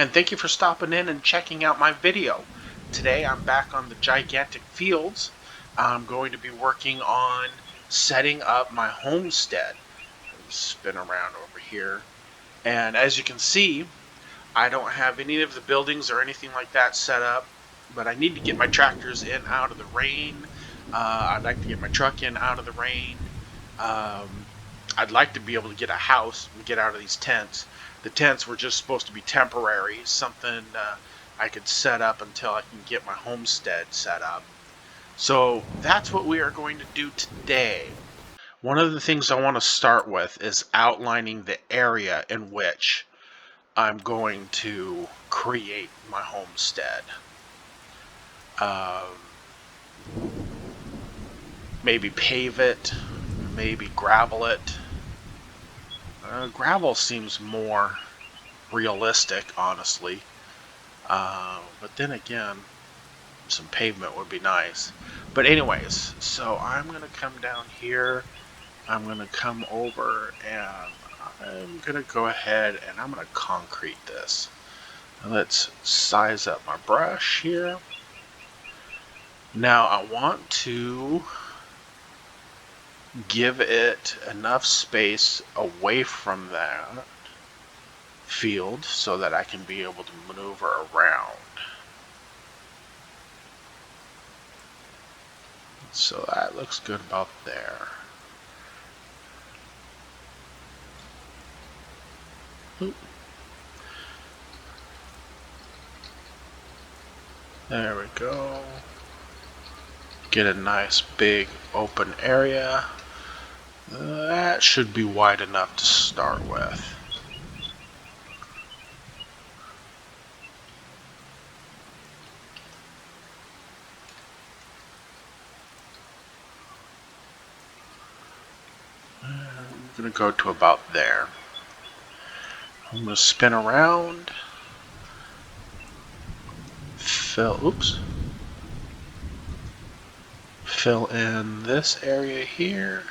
and thank you for stopping in and checking out my video. Today I'm back on the gigantic fields. I'm going to be working on setting up my homestead. Spin around over here, and as you can see, I don't have any of the buildings or anything like that set up, but I need to get my tractors in out of the rain. I'd like to get my truck in out of the rain. Um, I'd like to be able to get a house and get out of these tents. The tents were just supposed to be temporary, something I could set up until I can get my homestead set up. So that's what we are going to do today. One of the things I want to start with is outlining the area in which I'm going to create my homestead. Maybe pave it, maybe gravel it. Gravel seems more realistic, honestly. But then again, some pavement would be nice. But anyways, so I'm going to come down here. I'm going to come over and I'm going to go ahead and I'm going to concrete this. Let's size up my brush here. Now I want to give it enough space away from that field so that I can be able to maneuver around. So that looks good about there. Oop. There we go. Get a nice big open area. That should be wide enough to start with. I'm going to go to about there. I'm going to spin around. Fill in this area here.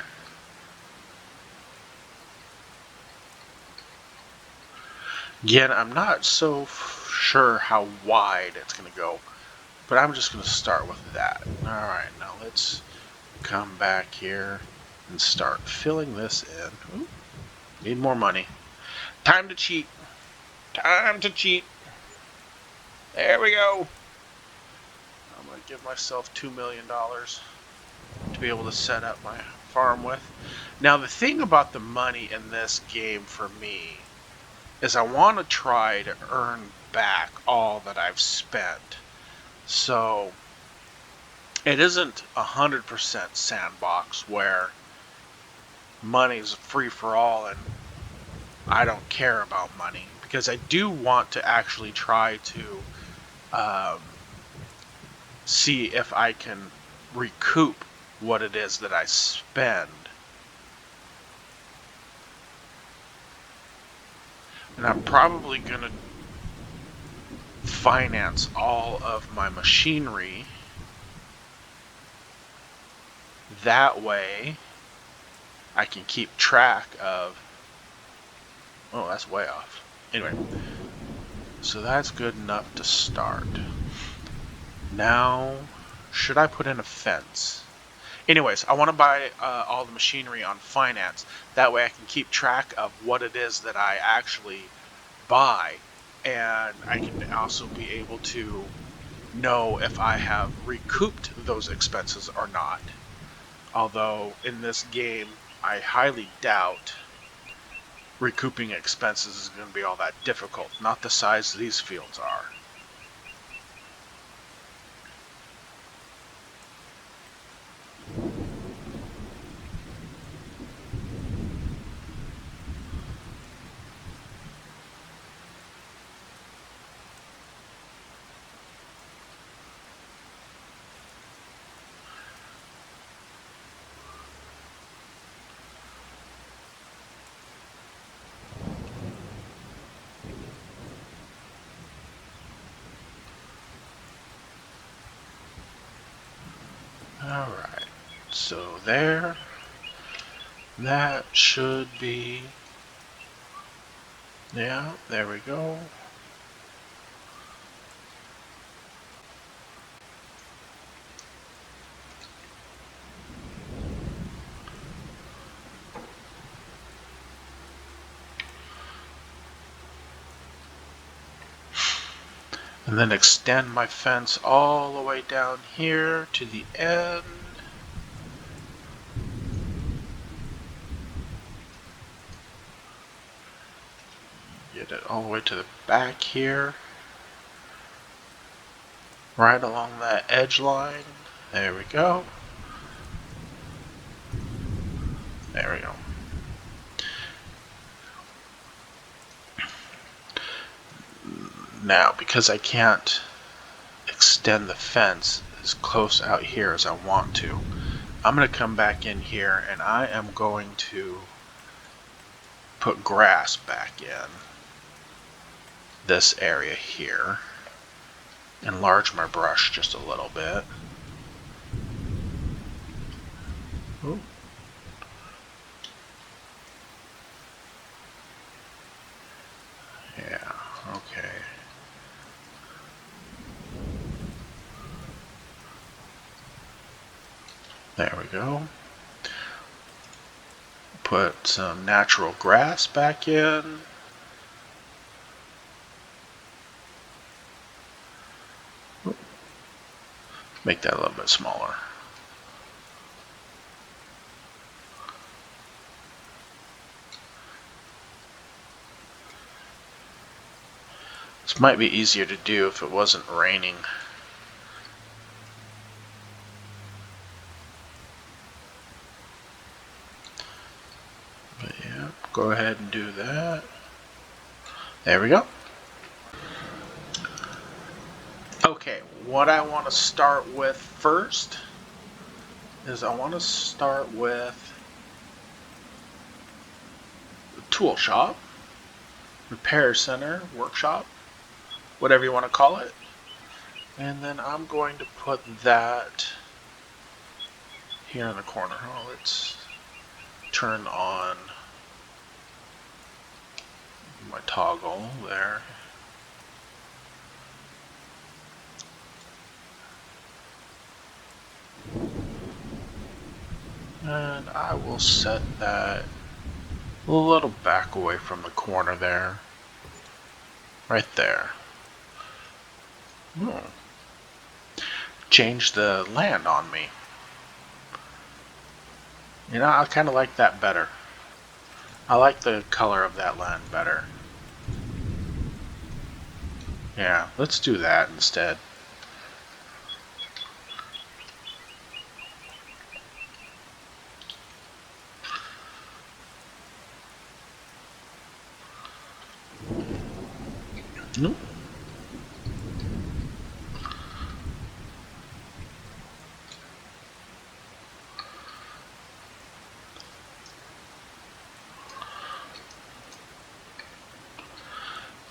Again, I'm not so sure how wide it's going to go, but I'm just going to start with that. Alright, now let's come back here and start filling this in. Ooh, need more money. Time to cheat. Time to cheat. There we go. I'm going to give myself $2 million to be able to set up my farm with. Now the thing about the money in this game for me is I want to try to earn back all that I've spent. So it isn't 100% sandbox where money's free for all and I don't care about money, because I do want to actually try to see if I can recoup what it is that I spend. And I'm probably going to finance all of my machinery. That way I can keep track of... Oh, that's way off. Anyway, so that's good enough to start. Now, should I put in a fence? Anyways, I want to buy all the machinery on finance. That way I can keep track of what it is that I actually buy. And I can also be able to know if I have recouped those expenses or not. Although in this game, I highly doubt recouping expenses is going to be all that difficult. Not the size these fields are. Alright, so there, that should be, yeah, there we go. And then extend my fence all the way down here to the end. Get it all the way to the back here. Right along that edge line. There we go. There we go. Now, because I can't extend the fence as close out here as I want to, I'm going to come back in here and I am going to put grass back in this area here. Enlarge my brush just a little bit. Ooh. Yeah, okay. There we go. Put some natural grass back in. Make that a little bit smaller. This might be easier to do if it wasn't raining. But yeah, go ahead and do that. There we go. Okay, what I want to start with first is I want to start with the tool shop, repair center, workshop, whatever you want to call it. And then I'm going to put that here in the corner. Oh, let's turn on my toggle there. And I will set that a little back away from the corner there. Right there. Change the land on me. You know, I kind of like that better. I like the color of that land better. Yeah, let's do that instead. Nope.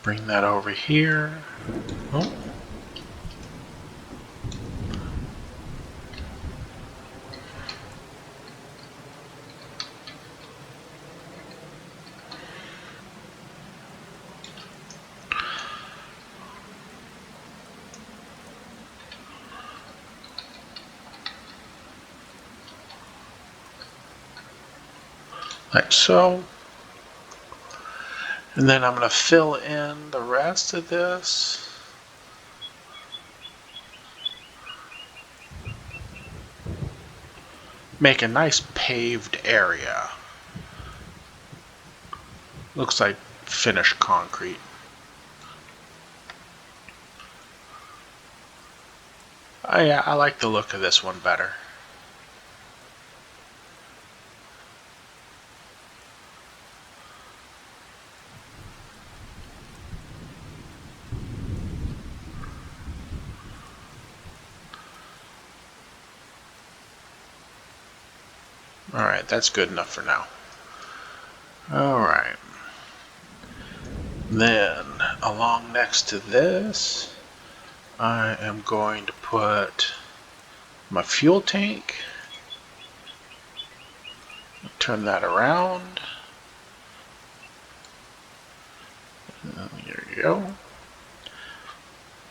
Bring that over here. Oh. Like so. And then I'm going to fill in the rest of this. Make a nice paved area. Looks like finished concrete. Yeah, I like the look of this one better. Alright, that's good enough for now. Alright. Then, along next to this, I am going to put my fuel tank. Turn that around. There you go.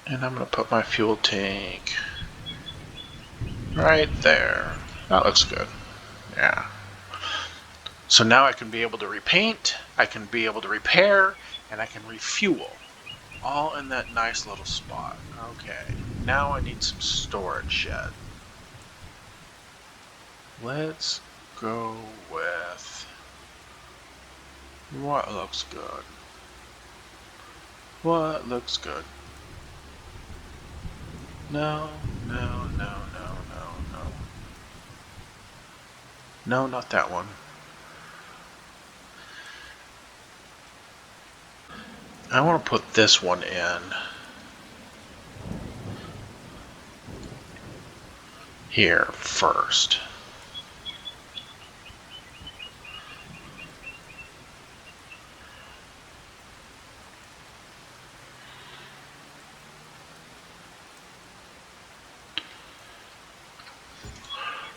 And I'm going to put my fuel tank right there. That looks good. Yeah. So now I can be able to repaint, I can be able to repair, and I can refuel. All in that nice little spot. Okay, now I need some storage shed. Let's go with what looks good. What looks good? No, no, no, no, no, no. No, not that one. I want to put this one in here first.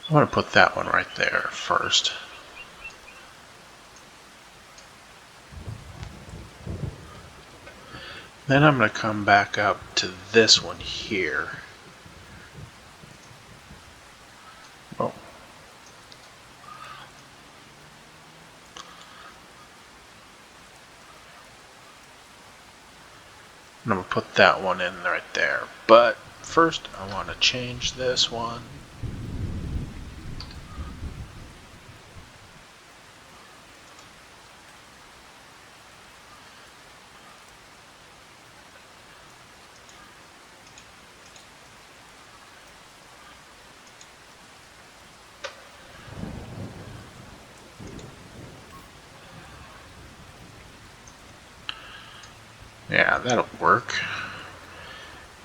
I want to put that one right there first. Then I'm going to come back up to this one here. Oh. And I'm going to put that one in right there. But first I want to change this one. Yeah, that'll work.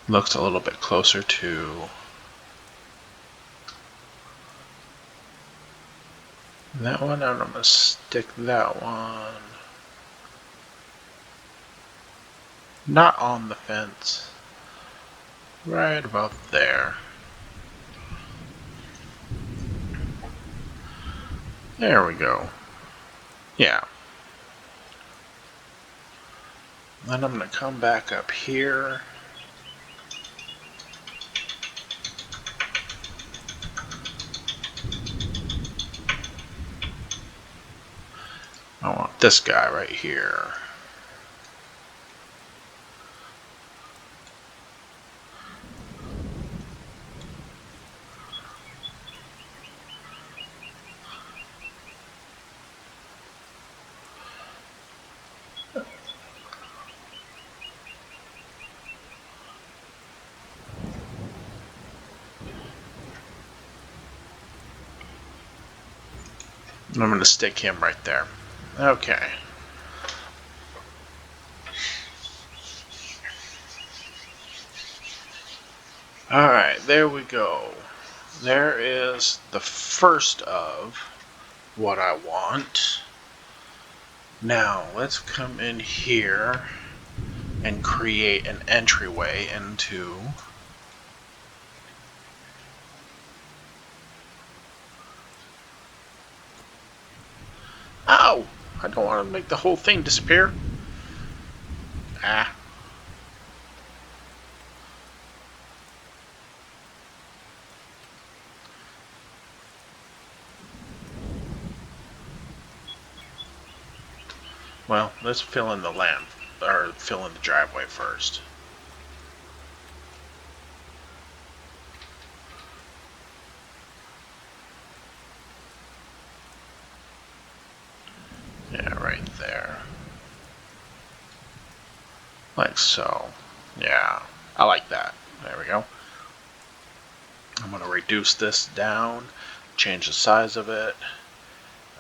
Looks a little bit closer to that one. I'm going to stick that one not on the fence, right about there. There we go. Yeah. Then I'm going to come back up here. I want this guy right here. And I'm going to stick him right there. Okay. Alright, there we go. There is the first of what I want. Now, let's come in here and create an entryway into Ow! I don't want to make the whole thing disappear. Ah. Well, let's fill in the land, or fill in the driveway first. Yeah, right there. Like so. Yeah, I like that. There we go. I'm going to reduce this down, change the size of it.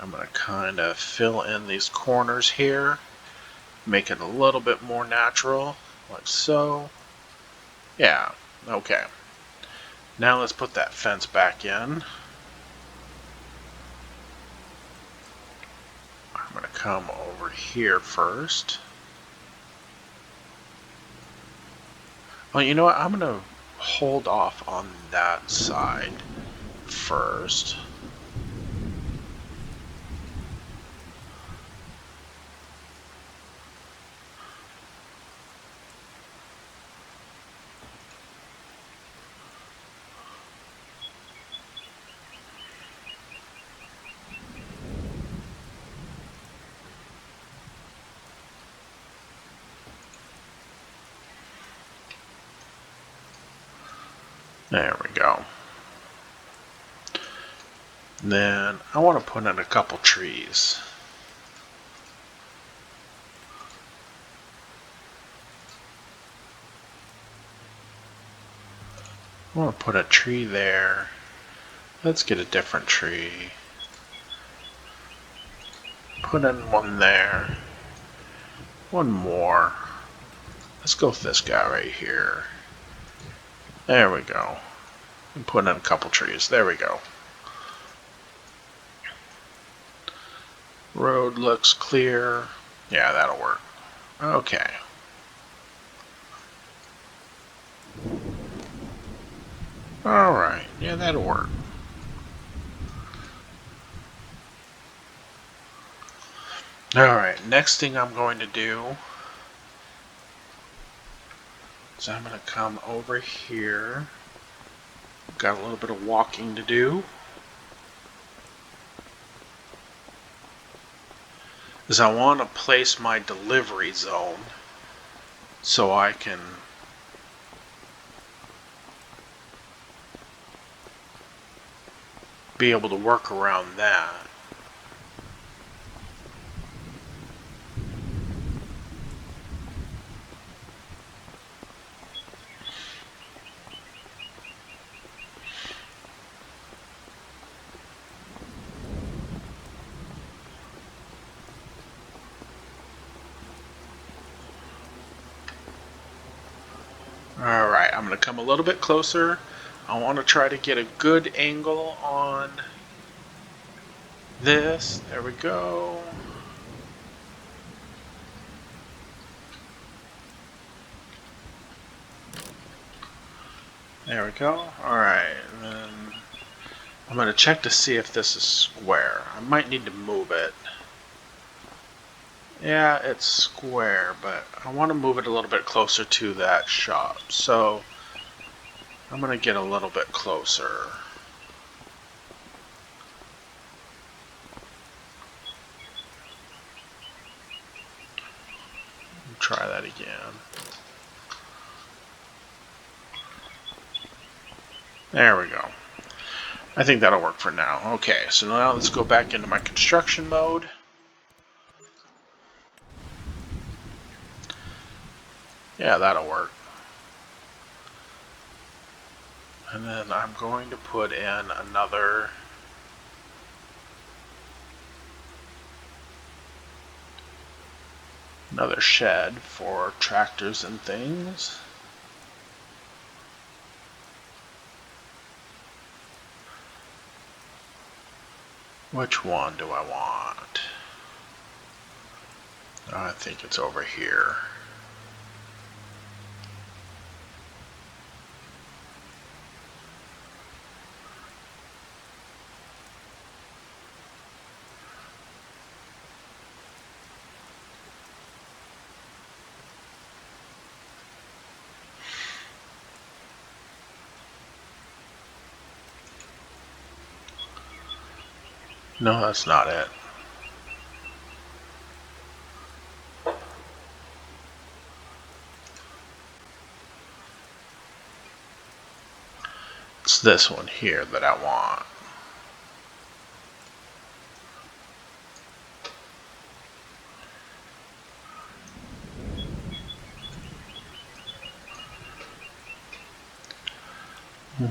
I'm going to kind of fill in these corners here, make it a little bit more natural, like so. Yeah, okay. Now let's put that fence back in. I'm going to come over here first. Well, you know what? I'm going to hold off on that side first. There we go. Then I want to put in a couple trees. I want to put a tree there. Let's get a different tree. Put in one there. One more. Let's go with this guy right here. There we go. And put in a couple trees. There we go. Road looks clear. Yeah, that'll work. Okay. Alright, yeah, that'll work. Alright, next thing I'm going to do is I'm going to come over here. Got a little bit of walking to do. Is I want to place my delivery zone so I can be able to work around that. Alright, I'm going to come a little bit closer. I want to try to get a good angle on this. There we go. There we go. Alright, and then I'm going to check to see if this is square. I might need to move it. Yeah, it's square, but I want to move it a little bit closer to that shop. So I'm going to get a little bit closer. Try that again. There we go. I think that'll work for now. Okay, so now let's go back into my construction mode. Yeah, that'll work. And then I'm going to put in another shed for tractors and things. Which one do I want? I think it's over here. No, that's not it. It's this one here that I want.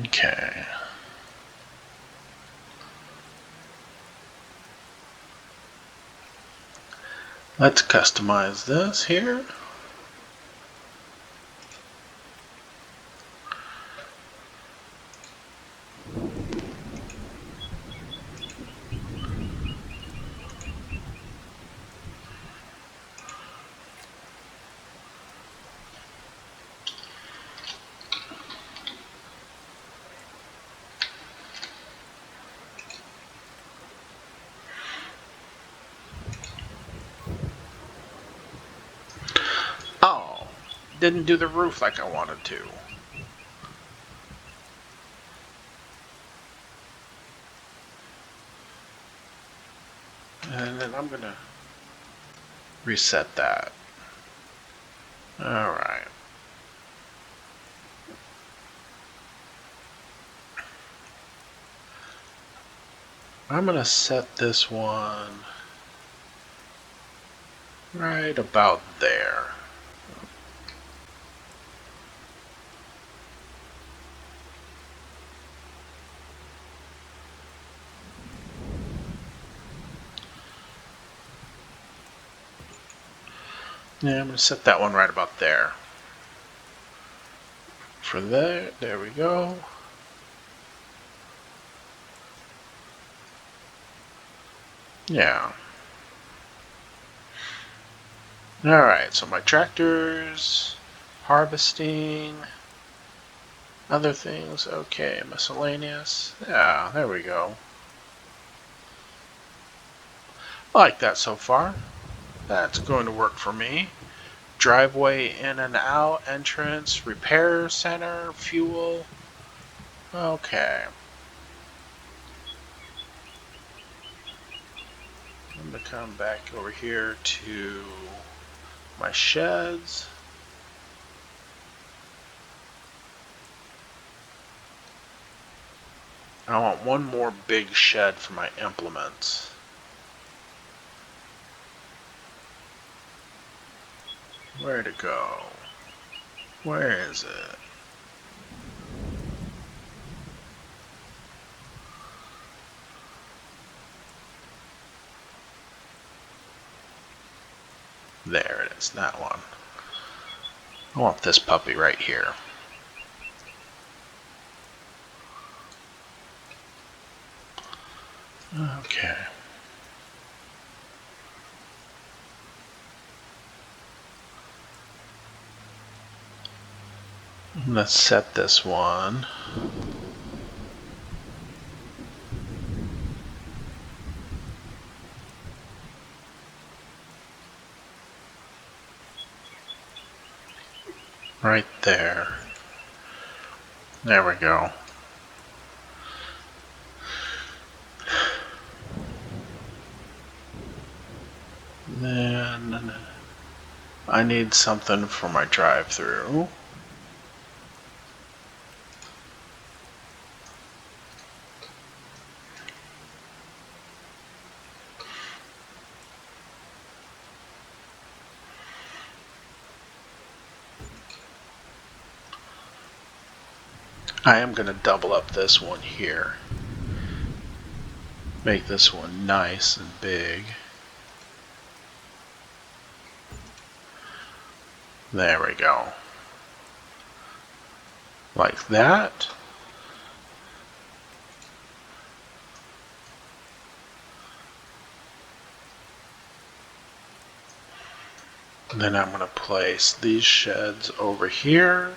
Okay. Let's customize this here. Oh, didn't do the roof like I wanted to. And then I'm gonna reset that. Alright. I'm going to set this one right about there. Yeah, I'm going to set that one right about there. For that, there we go. Yeah. Alright, so my tractors, harvesting, other things, okay, miscellaneous. Yeah, there we go. I like that so far. That's going to work for me. Driveway in and out, entrance, repair center, fuel. Okay. I'm going to come back over here to my sheds. I want one more big shed for my implements. Where to go? Where is it? There it is, that one. I want this puppy right here. Okay. Let's set this one. Right there. There we go. Then I need something for my drive-through. I am going to double up this one here. Make this one nice and big. There we go. Like that. And then I'm going to place these sheds over here.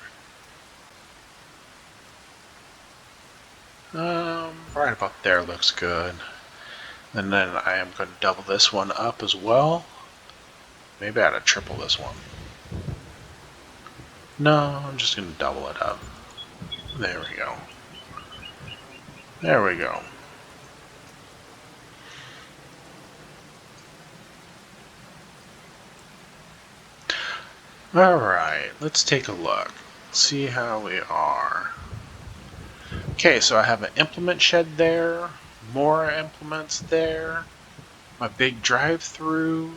Right about there looks good. And then I am going to double this one up as well. Maybe I ought to triple this one. No, I'm just going to double it up. There we go. There we go. Alright, let's take a look. See how we are. Okay, so I have an implement shed there, more implements there, my big drive-through.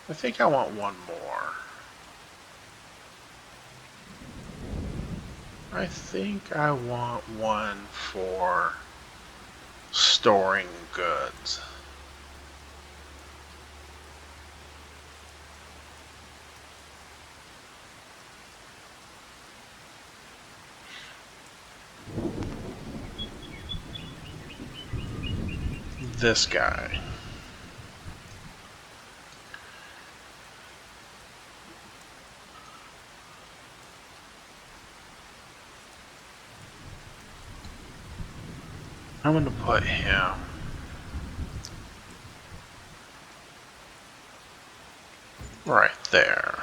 I think I want one more. I think I want one for storing goods. This guy. I'm going to put him right there.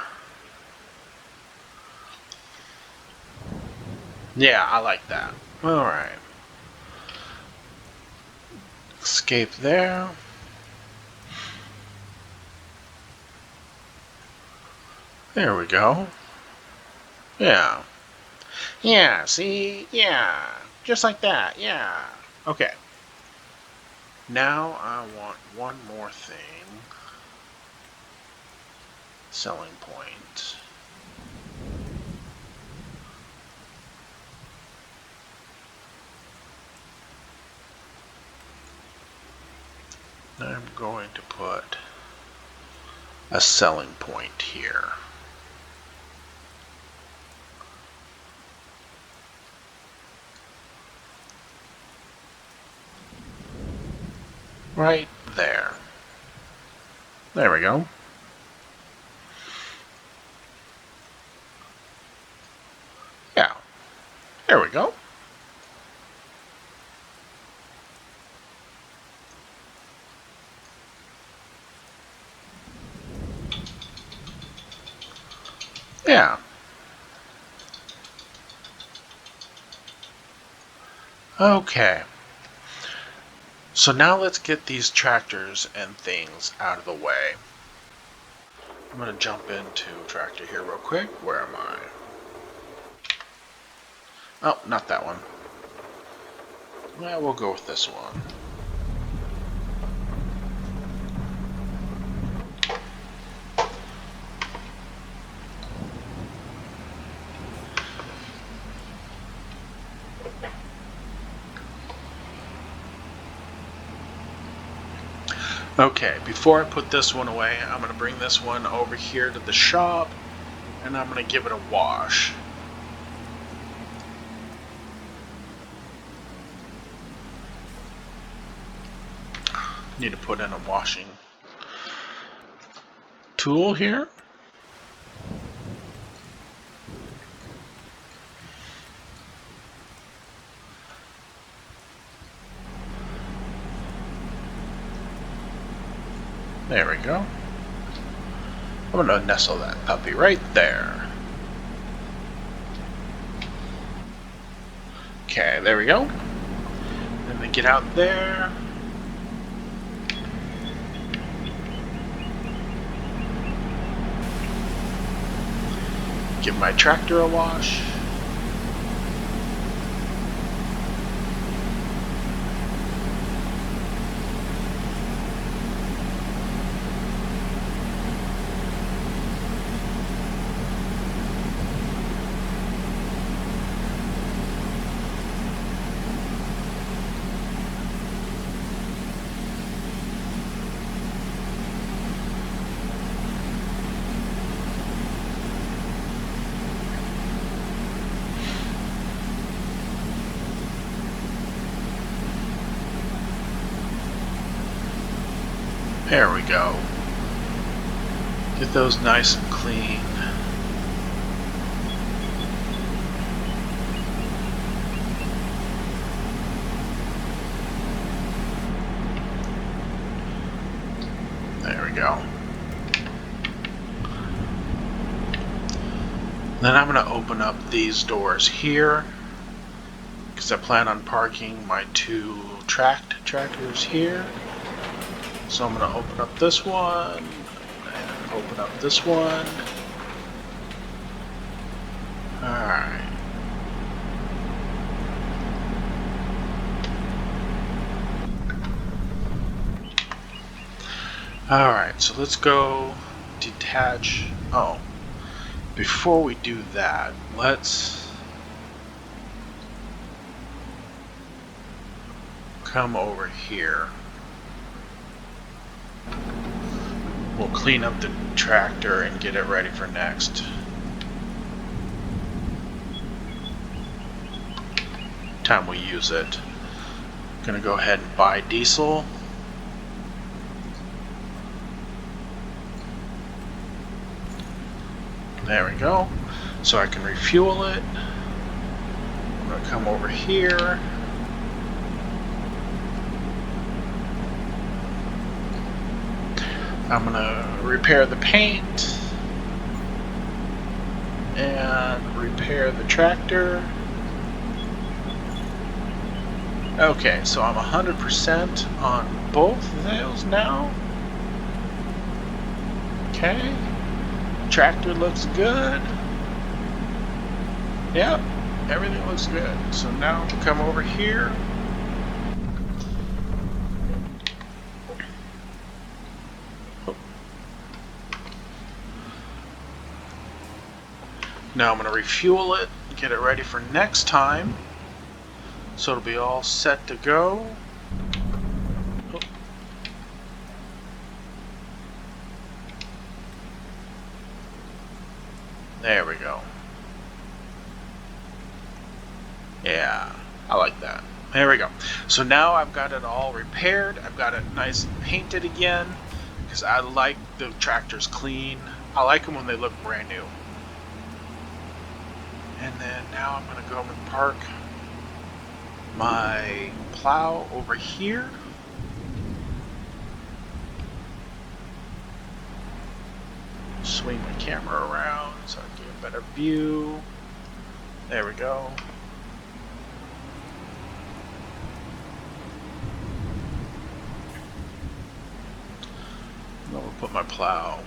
Yeah, I like that. Alright. Escape there. There we go. Yeah. Yeah, see? Yeah. Just like that, yeah. Okay. Now I want one more thing. Selling point. I'm going to put a selling point here. Right there. There we go. Yeah. There we go. Yeah. Okay. So now let's get these tractors and things out of the way. I'm going to jump into tractor here real quick. Where am I? Oh, not that one. Well, we'll go with this one. Okay, before I put this one away, I'm going to bring this one over here to the shop, and I'm going to give it a wash. Need to put in a washing tool here. There we go. I'm going to nestle that puppy right there. Okay, there we go. Then we get out there. Give my tractor a wash. There we go. Get those nice and clean. There we go. Then I'm going to open up these doors here because I plan on parking my two tractors here. So I'm going to open up this one and open up this one. Alright. Alright, so let's go detach. Oh, before we do that, let's come over here. We'll clean up the tractor and get it ready for next time we use it. Gonna go ahead and buy diesel. There we go. So I can refuel it. I'm gonna come over here. I'm gonna repair the paint and repair the tractor. Okay, so I'm 100% on both of those now. Okay, tractor looks good. Yep, everything looks good. So now we'll come over here. Now I'm going to refuel it, get it ready for next time. So it'll be all set to go. There we go. Yeah, I like that. There we go. So now I've got it all repaired. I've got it nice and painted again because I like the tractors clean. I like them when they look brand new. And then now I'm going to go and park my plow over here. Swing my camera around so I can get a better view. There we go. I'm going to put my plow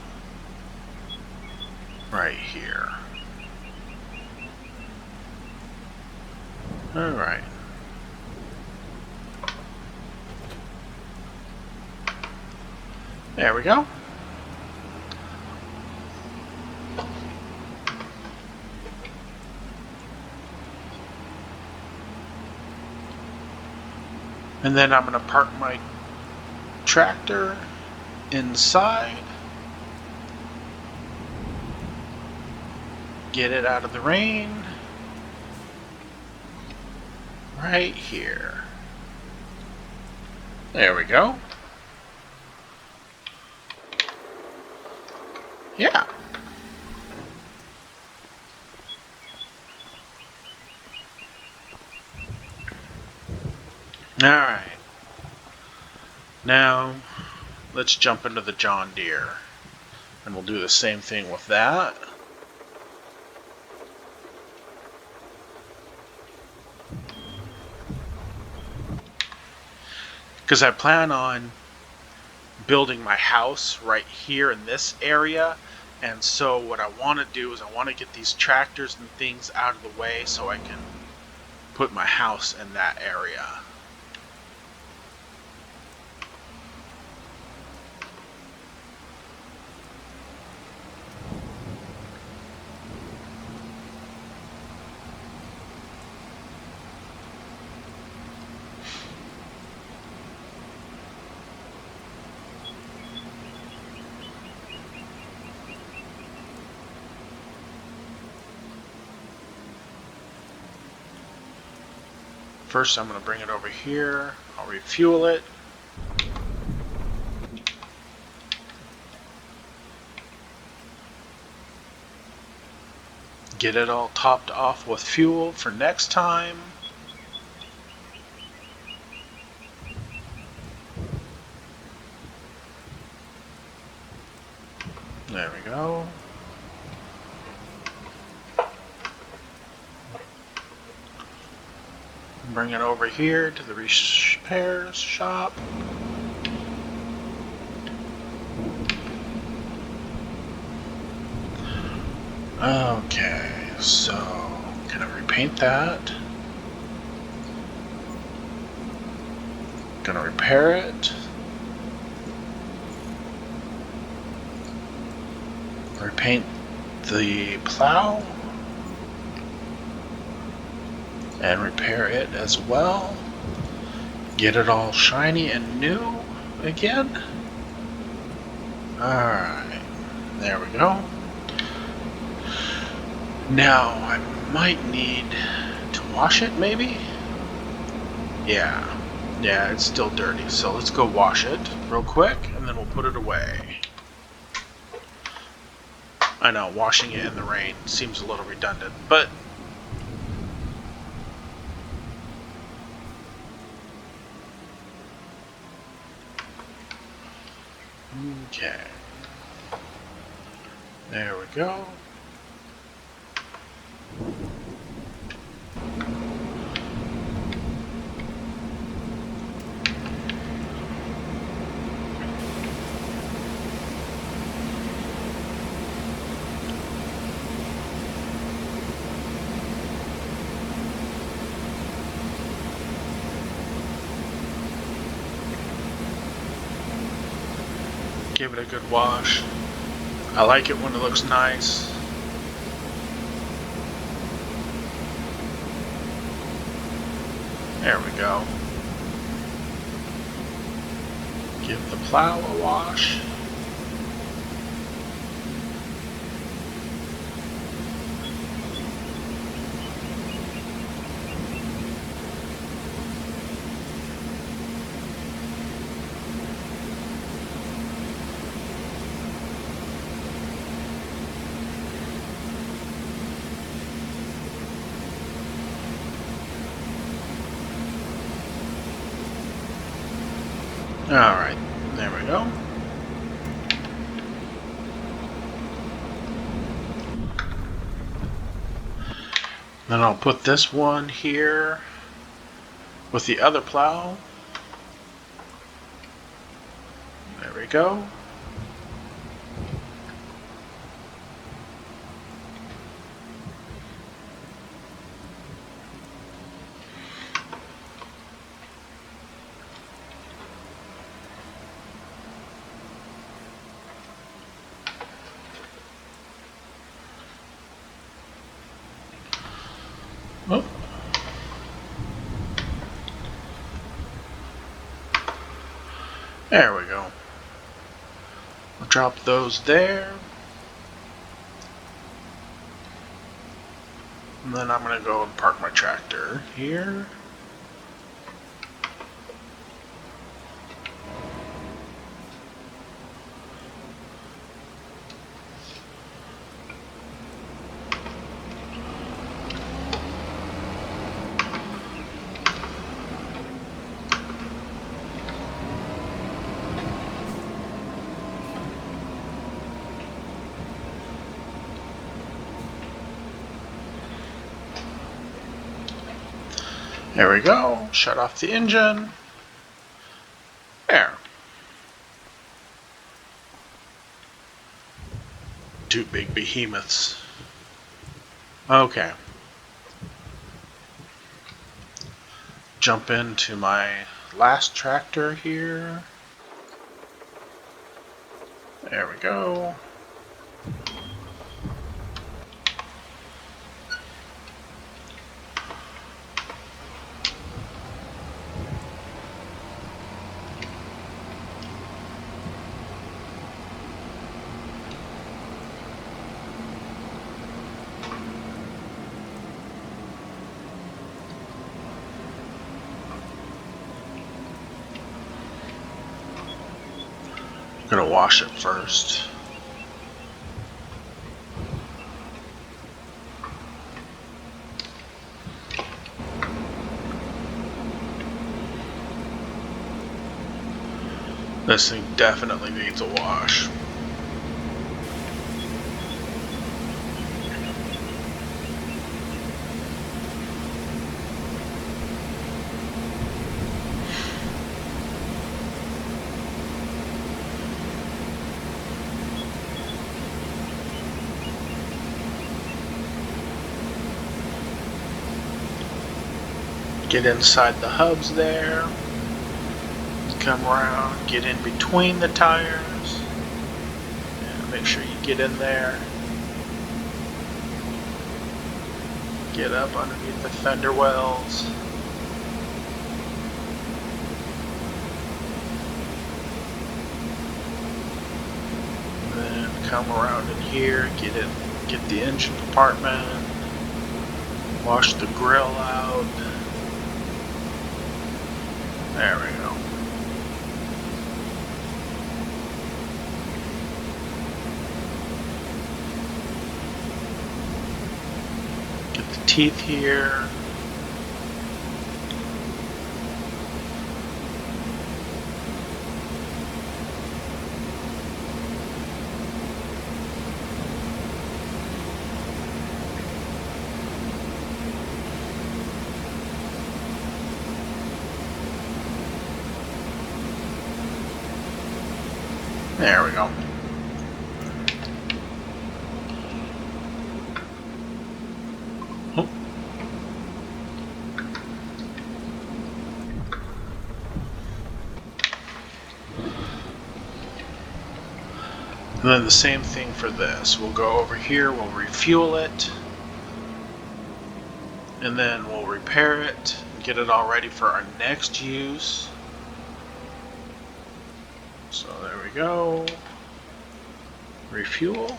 right here. Alright. There we go. And then I'm going to park my tractor inside. Get it out of the rain. Right here. There we go. Yeah. Alright. Now, let's jump into the John Deere. And we'll do the same thing with that. Because I plan on building my house right here in this area. And so what I want to do is I want to get these tractors and things out of the way so I can put my house in that area. First, I'm going to bring it over here. I'll refuel it. Get it all topped off with fuel for next time. There we go. Bring it over here to the repairs shop. Okay, so gonna repaint that. Gonna repair it. Repaint the plow. And repair it as well. Get it all shiny and new again. Alright, there we go. Now I might need to wash it maybe? Yeah, it's still dirty, so let's go wash it real quick and then we'll put it away. I know, washing it in the rain seems a little redundant, but okay. There we go. Give it a good wash. I like it when it looks nice. There we go. Give the plow a wash. Alright, there we go. Then I'll put this one here with the other plow. There we go. Oh. There we go. I'll drop those there. And then I'm going to go and park my tractor here. There we go. Shut off the engine. There. Two big behemoths. Okay. Jump into my last tractor here. There we go. I'm gonna wash it first. This thing definitely needs a wash. Get inside the hubs there. Come around, get in between the tires. And make sure you get in there. Get up underneath the fender wells. And then come around in here, get the engine compartment. Wash the grill out. There we go. Get the teeth here. There we go. Oh. And then the same thing for this. We'll go over here, we'll refuel it, and then we'll repair it, get it all ready for our next use. So there we go. Refuel.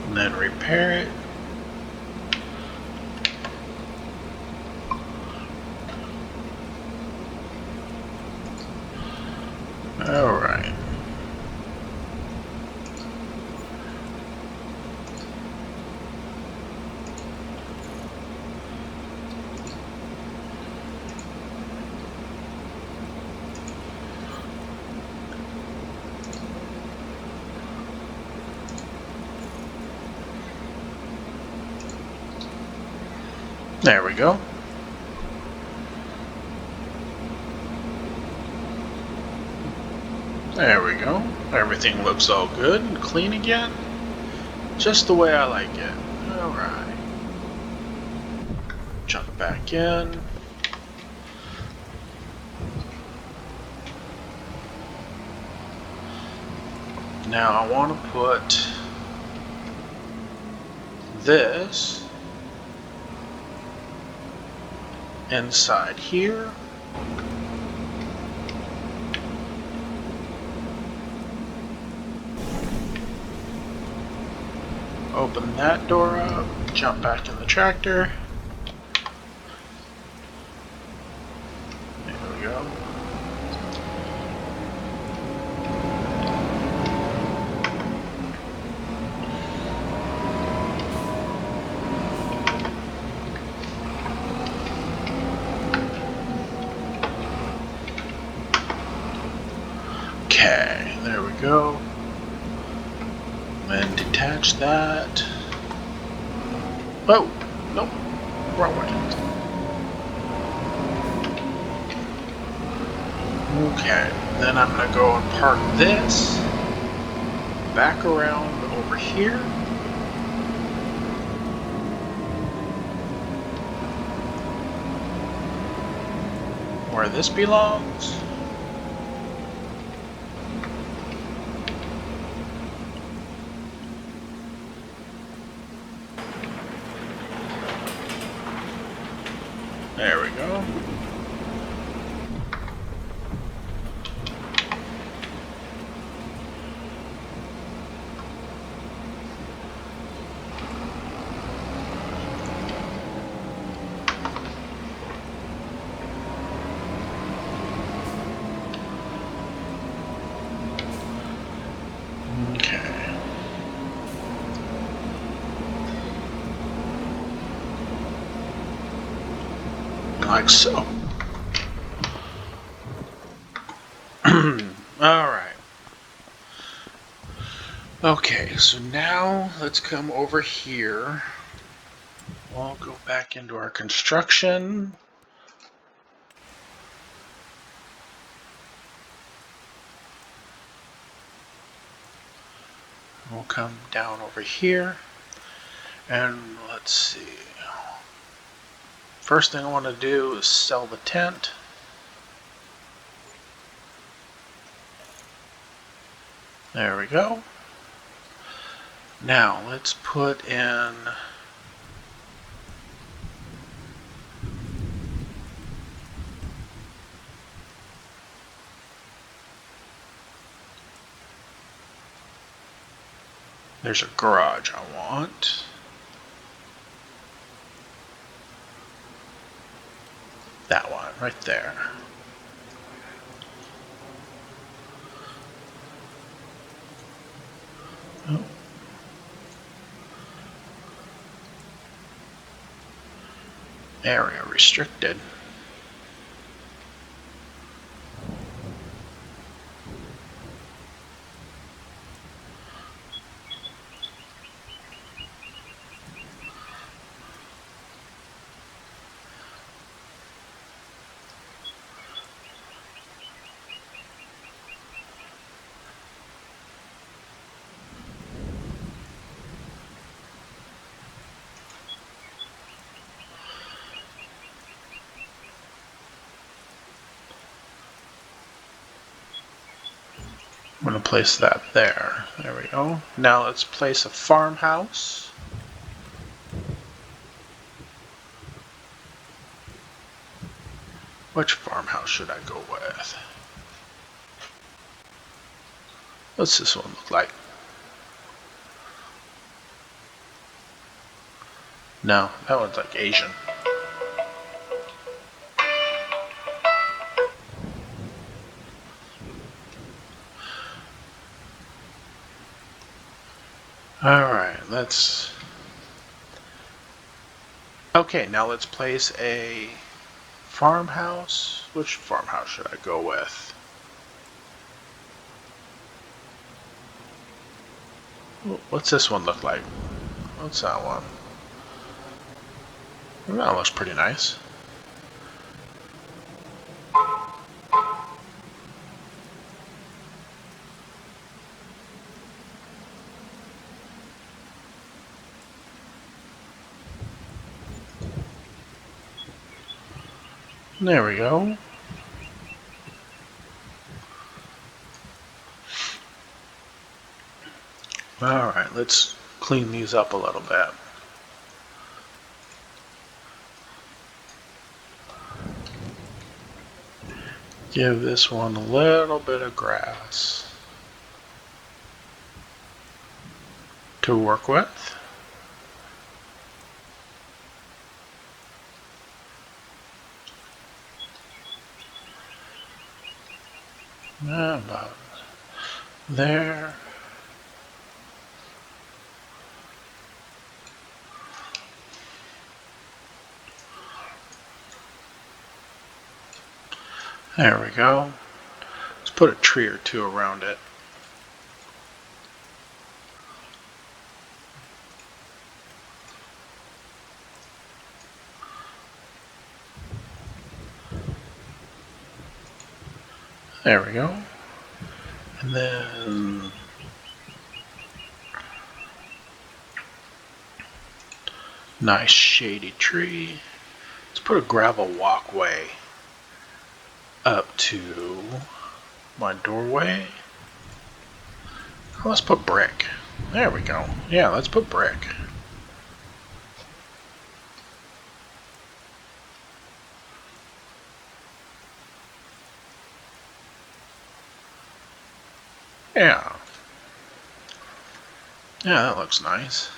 And then repair it. All right. There we go. There we go. Everything looks all good and clean again. Just the way I like it. Alright. Jump back in. Now I want to put this inside here. Open that door up, jump back in the tractor. There we go. Okay, there we go. And detach that. Oh, nope, wrong way. Okay, then I'm gonna go and park this back around over here. Where this belongs. There we go. Okay. Like so. Alright. Okay, so now let's come over here. We'll go back into our construction. We'll come down over here. And let's see. First thing I want to do is sell the tent. There we go. Now let's put in there's a garage I want. That one right there. Oh. Area restricted. I'm going to place that there. There we go. Now let's place a farmhouse. Which farmhouse should I go with? What's this one look like? No, that one's like Asian. Alright, let's... Okay, now let's place a farmhouse. Which farmhouse should I go with? What's this one look like? What's that one? That looks pretty nice. There we go. Alright, let's clean these up a little bit. Give this one a little bit of grass to work with. About there. There we go. Let's put a tree or two around it. There we go. And then nice shady tree. Let's put a gravel walkway up to my doorway. Let's put brick. There we go. Yeah, let's put brick. Yeah. Yeah, that looks nice.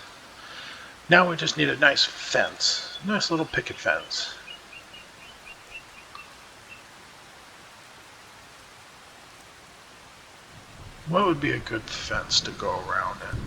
Now we just need a nice fence. Nice little picket fence. What would be a good fence to go around it?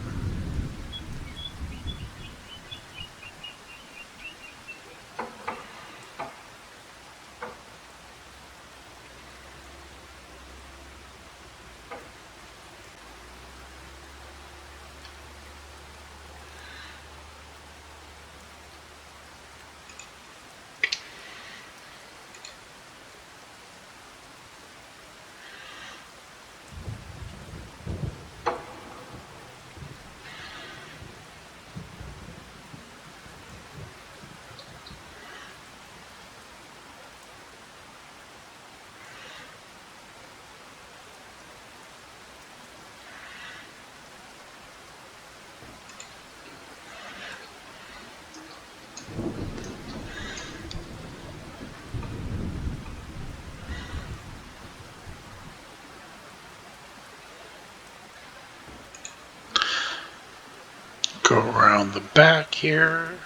Go around the back here.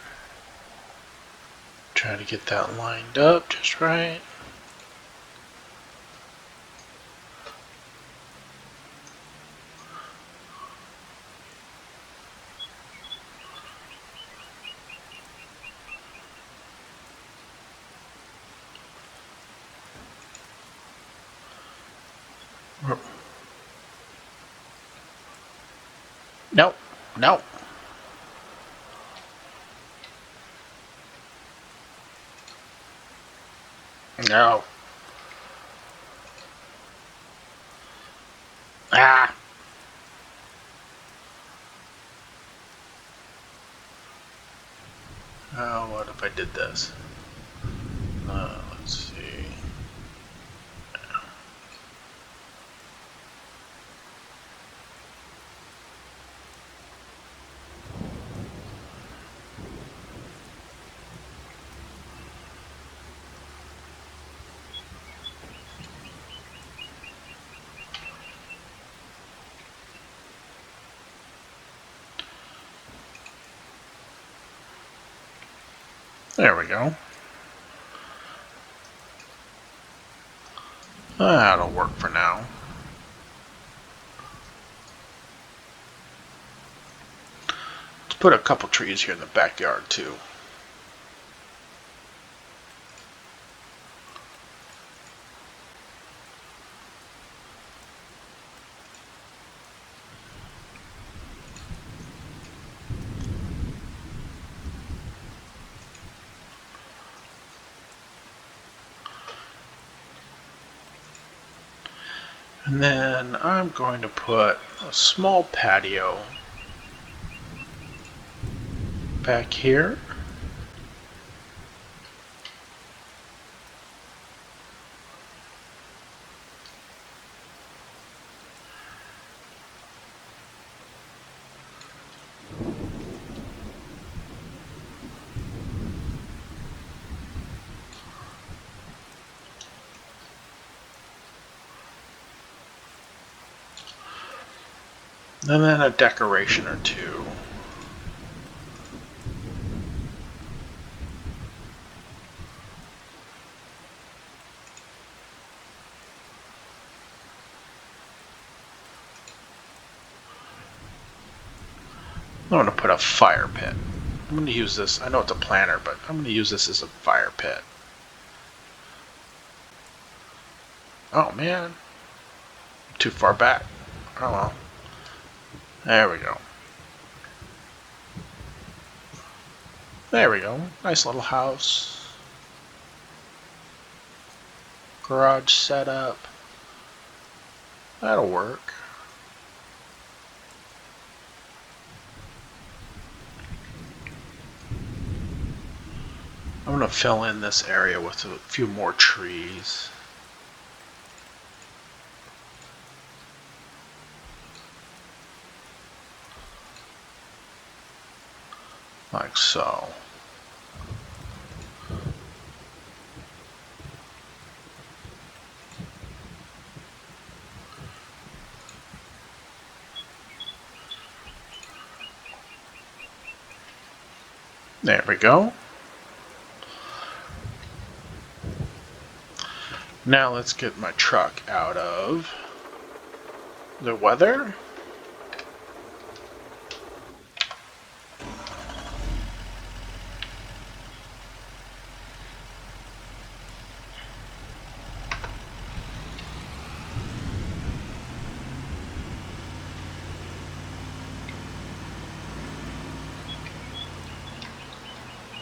Try to get that lined up just right. Nope, nope. No. Ah. Oh, what if I did this? Let's see. There we go. That'll work for now. Let's put a couple trees here in the backyard too. And then I'm going to put a small patio back here. And then a decoration or two. I'm going to put a fire pit. I'm going to use this. I know it's a planter, but I'm going to use this as a fire pit. Oh man. Too far back. Oh well. There we go. There we go. Nice little house. Garage setup. That'll work. I'm going to fill in this area with a few more trees. Like so. There we go. Now let's get my truck out of the weather.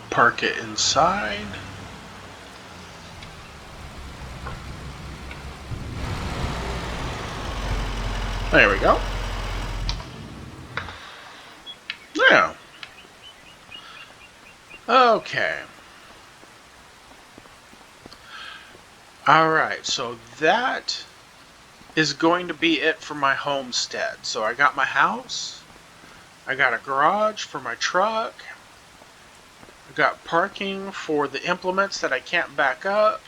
Park it inside. There we go. Yeah. Okay. Alright, so that is going to be it for my homestead. So I got my house, I got a garage for my truck, I got parking for the implements that I can't back up,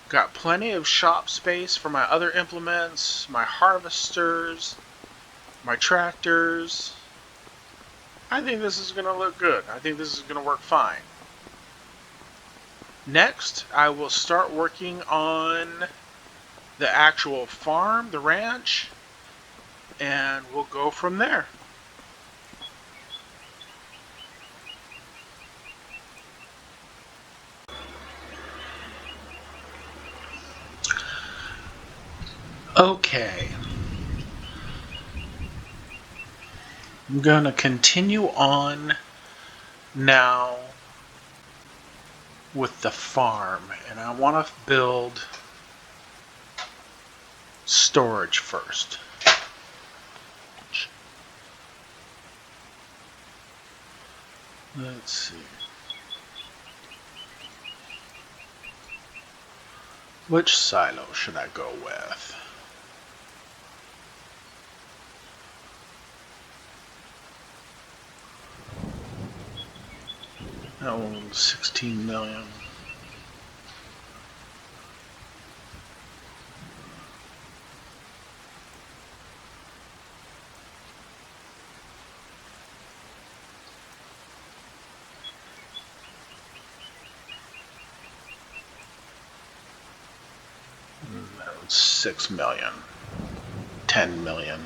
got plenty of shop space for my other implements, my harvesters, my tractors. I think this is going to look good. I think this is going to work fine. Next, I will start working on the actual farm, the ranch, and we'll go from there. Okay. I'm going to continue on now with the farm, and I want to build storage first. Let's see. Which silo should I go with? Oh, 16 million. 6 million, 10 million.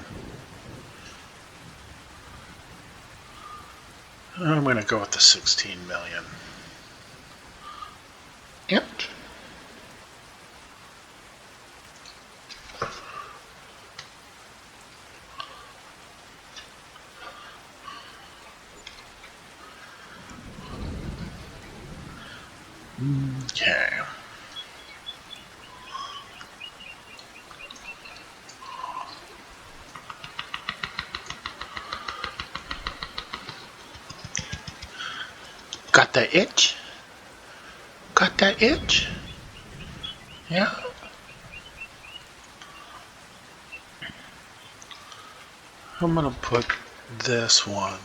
I'm going to go with the 16 million. Yep. Okay. Got that itch? Got that itch? Yeah. I'm gonna put this one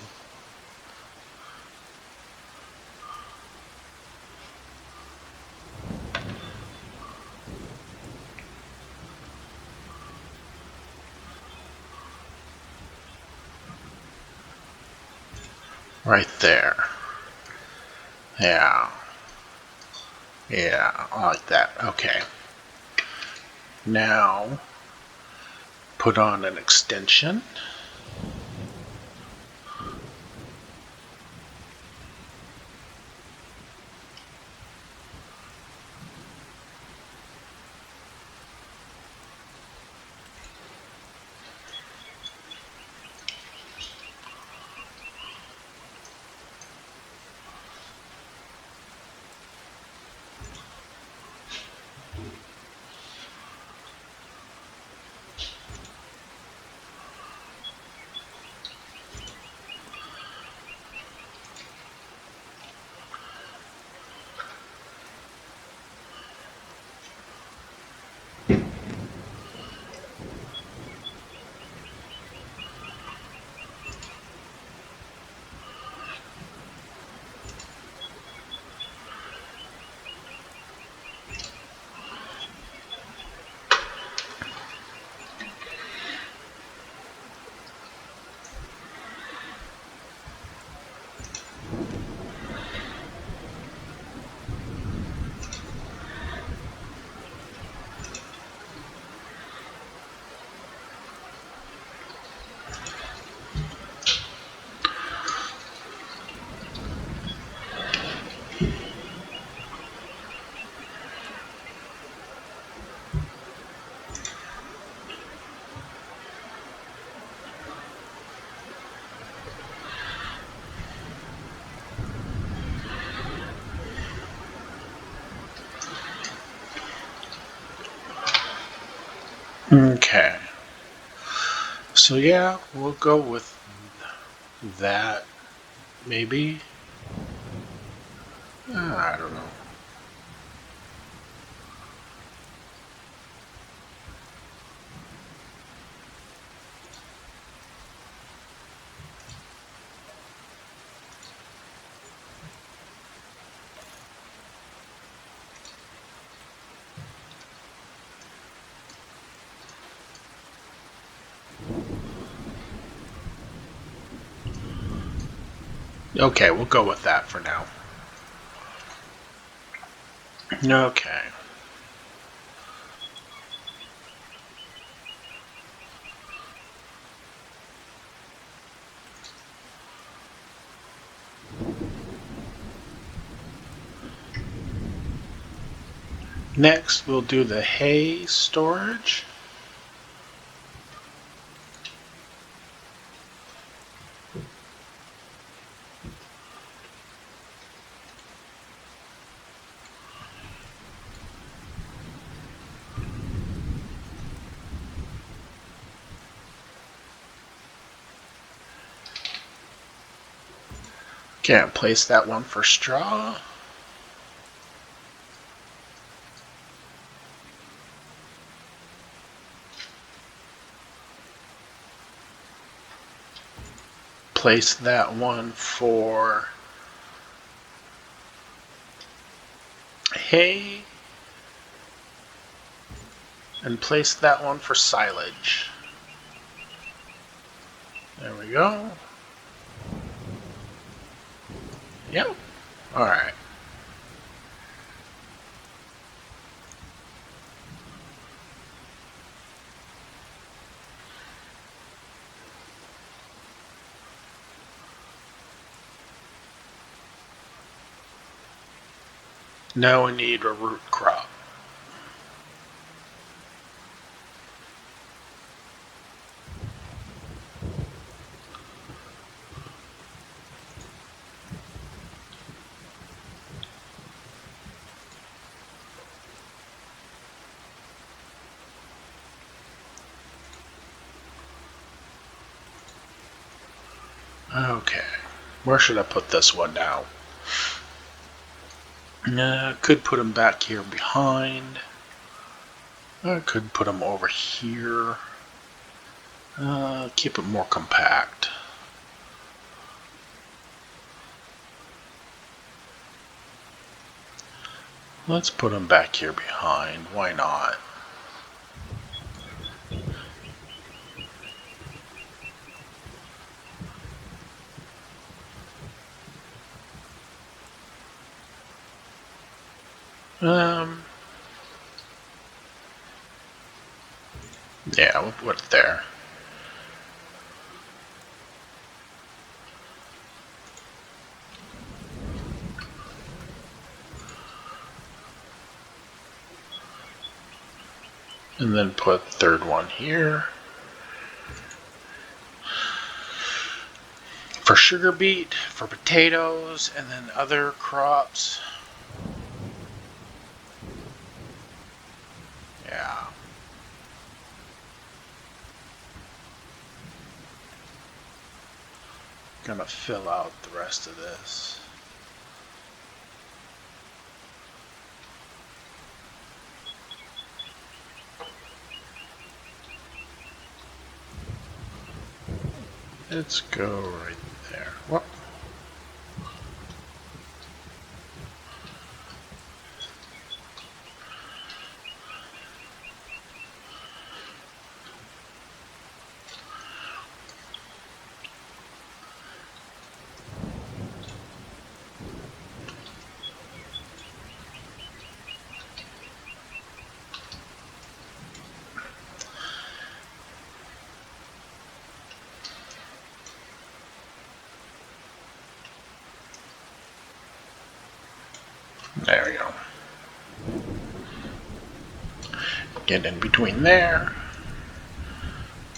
right there. Yeah. Yeah, I like that. Okay. Now, put on an extension. Okay. So yeah, we'll go with that, maybe. I don't know. Okay, we'll go with that for now. Okay. Next, we'll do the hay storage. Can't place that one for straw. Place that one for hay. And place that one for silage. There we go. Yep. Alright. Now we need a root crop. Okay, where should I put this one now? Could put him back here behind. I could put him over here. Keep it more compact. Let's put him back here behind. Why not? Yeah, we'll put it there. And then put third one here. For sugar beet, for potatoes, and then other crops. Yeah. Gonna fill out the rest of this. Let's go right there. What? There we go. Get in between there.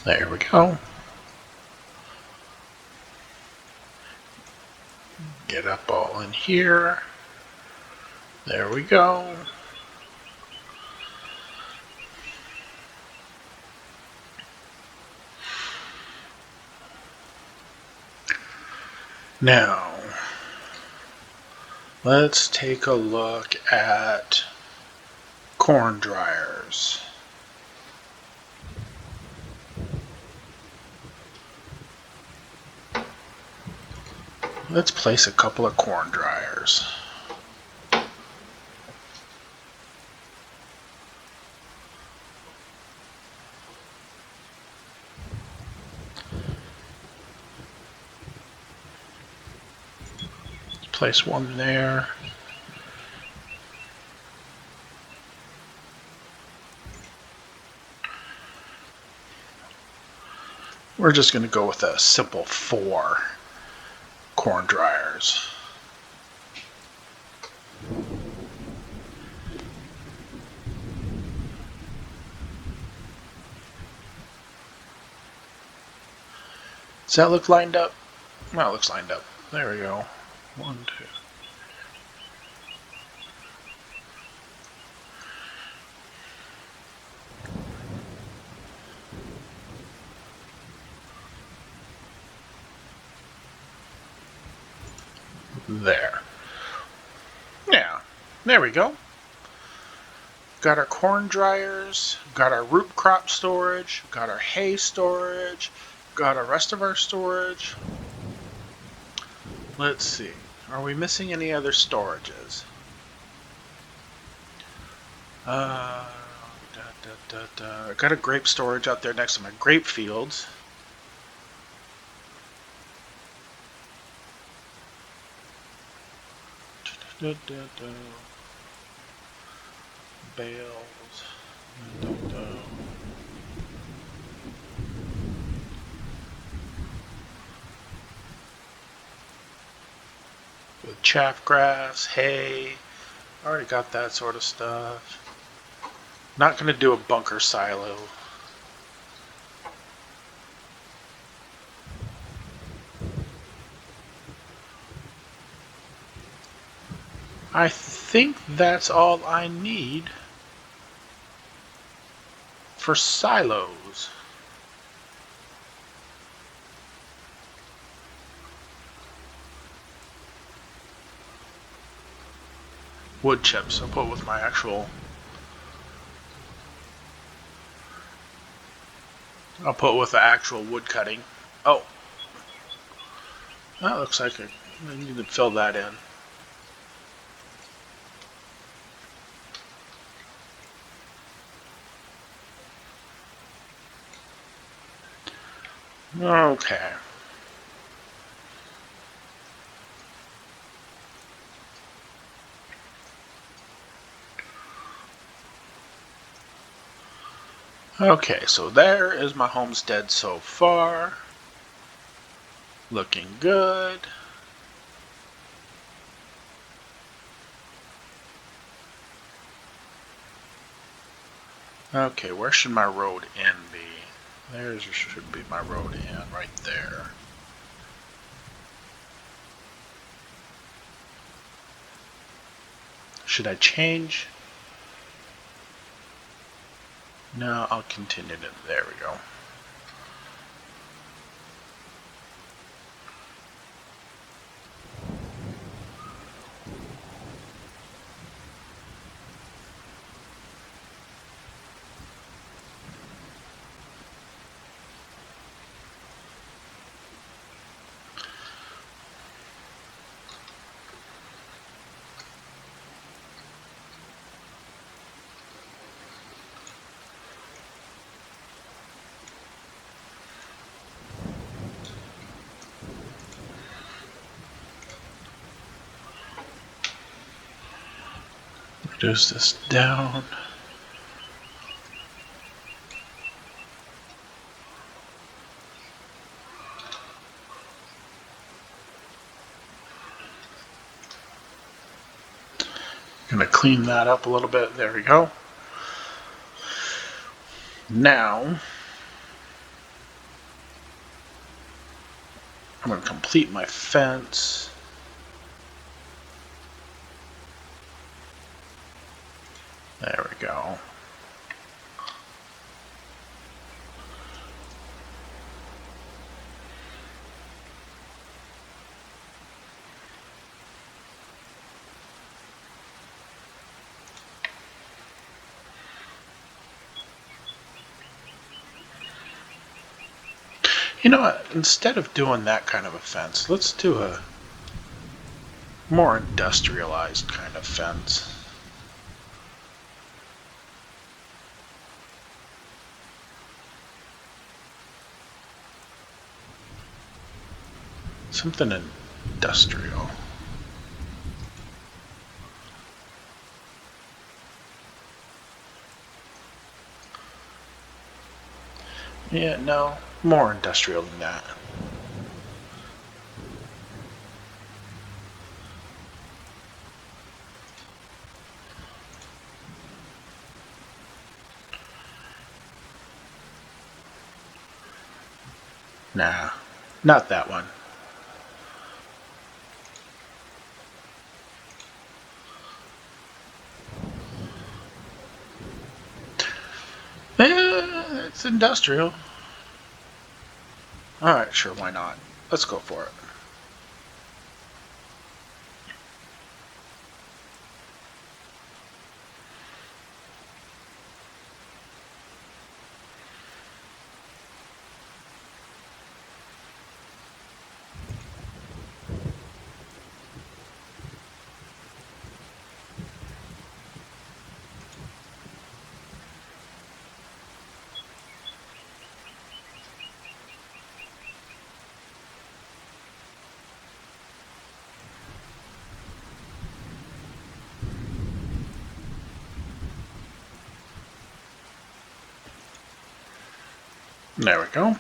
There we go. Get up all in here. There we go. Now, let's take a look at corn dryers. Let's place a couple of corn dryers. Place one there. We're just going to go with a simple 4 corn dryers. Does that look lined up? Well, it looks lined up. There we go. 1, 2. There. Yeah, there we go. Got our corn dryers, got our root crop storage, got our hay storage, got our rest of our storage. Let's see. Are we missing any other storages? Got a grape storage out there next to my grape fields. Bales. With chaff grass, hay. Already got that sort of stuff. Not going to do a bunker silo. I think that's all I need for silos. Wood chips. I'll put with my actual. I'll put with the actual wood cutting. Oh, that looks like I need to fill that in. Okay. Okay, so there is my homestead so far. Looking good. Okay, where should my road end be? There should be my road end right there. Should I change? No, I'll continue to. There we go. Reduce this down. Gonna clean that up a little bit. There we go. Now I'm gonna complete my fence. There we go. You know what? Instead of doing that kind of a fence, let's do a more industrialized kind of fence. Something industrial. Yeah, no, more industrial than that. Nah, not that one. It's industrial. Alright, sure, why not? Let's go for it. There we go.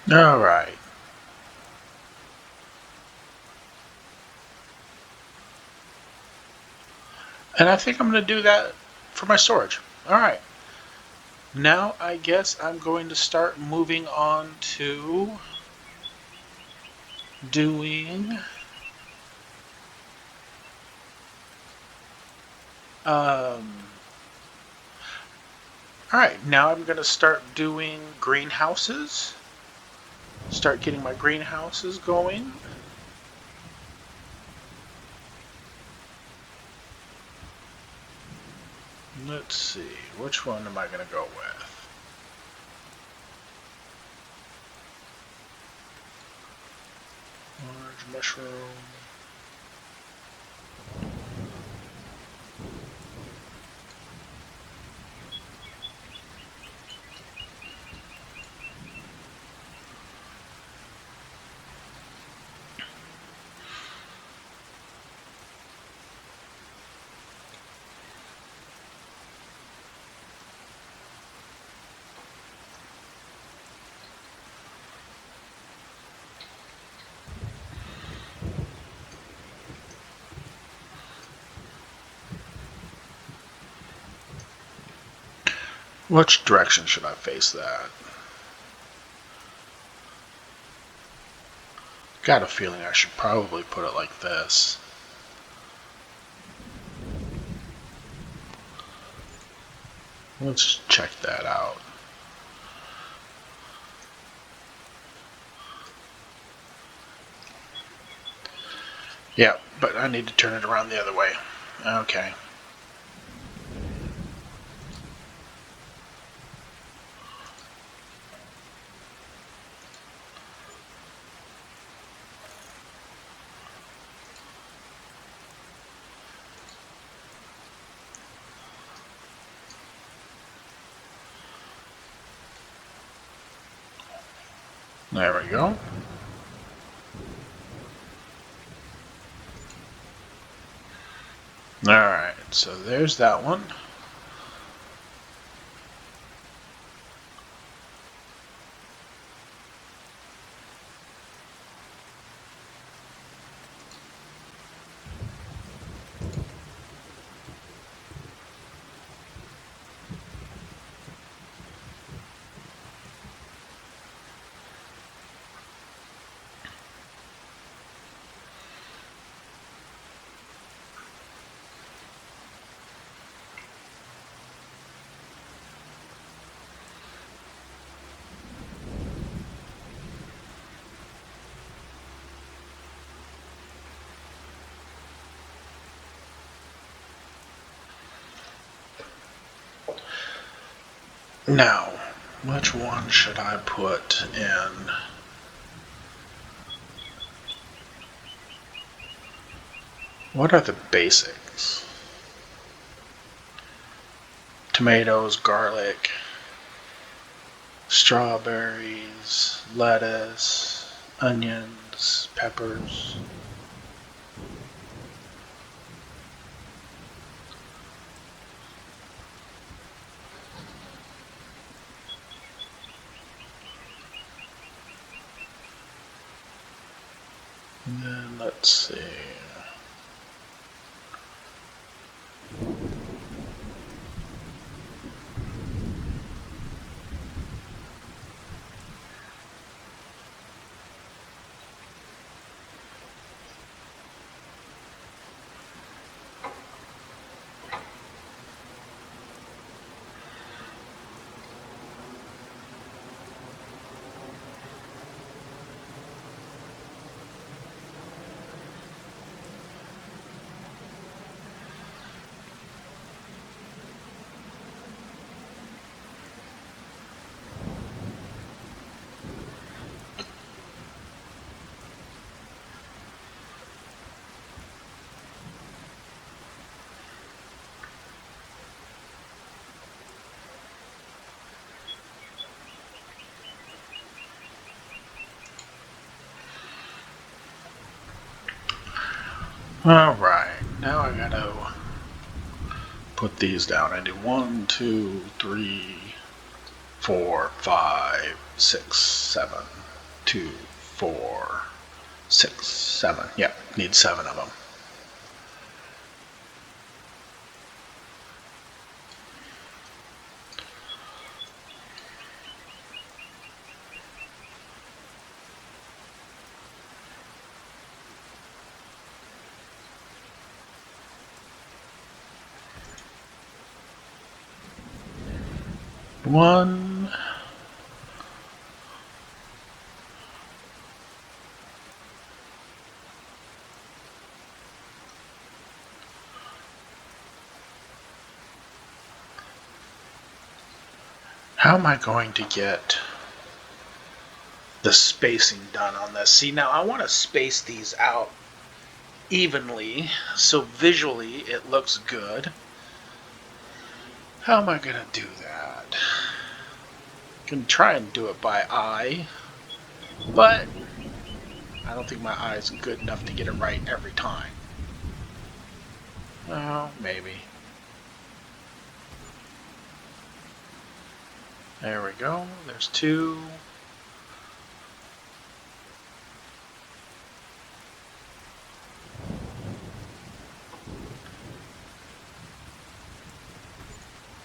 All right. And I think I'm going to do that for my storage. All right. Now I guess I'm going to start moving on to doing all right, now I'm going to start doing greenhouses. Start getting my greenhouses going. Let's see, which one am I going to go with? Large mushroom. Which direction should I face that? Got a feeling I should probably put it like this. Let's check that out. Yeah, but I need to turn it around the other way. Okay. There we go. Alright, so there's that one. Now, which one should I put in? What are the basics? Tomatoes, garlic, strawberries, lettuce, onions, peppers. And then let's see. Alright, now I gotta put these down. I do 1, 2, 3, 4, 5, 6, 7. 2, 4, 6, 7. Yep, need 7 of them. One. How am I going to get the spacing done on this? See, now I want to space these out evenly so visually it looks good. How am I going to do that? I can try and do it by eye, but I don't think my eye is good enough to get it right every time. Oh, maybe. There we go. There's 2.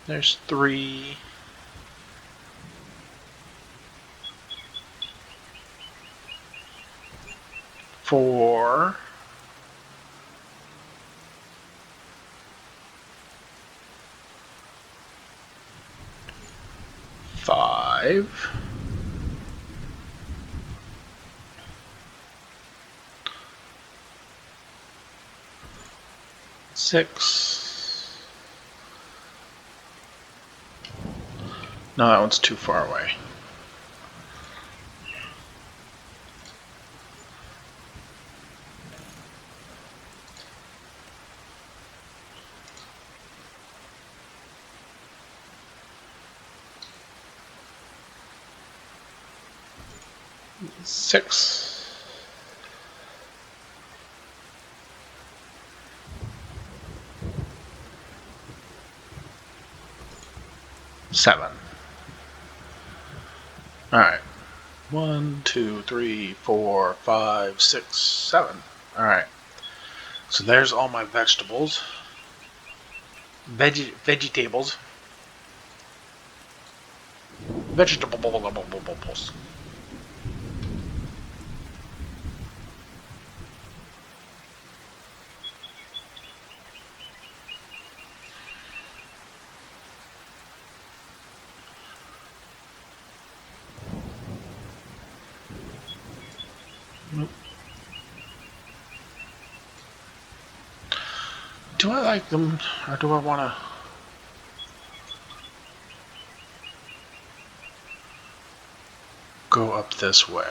There's 3. 4. 5. 6. No, that one's too far away. 6. 7. Alright. 1, 2, 3, 4, 5, 6, 7. Alright. So there's all my vegetables. Vegetables. Vegetables. Nope. Do I like them, or do I want to... go up this way?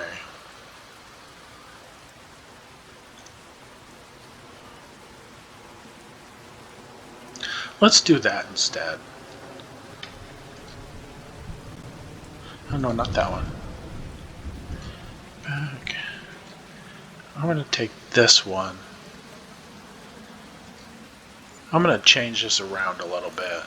Let's do that instead. Oh no, not that one. Back. I'm going to take this one. I'm going to change this around a little bit.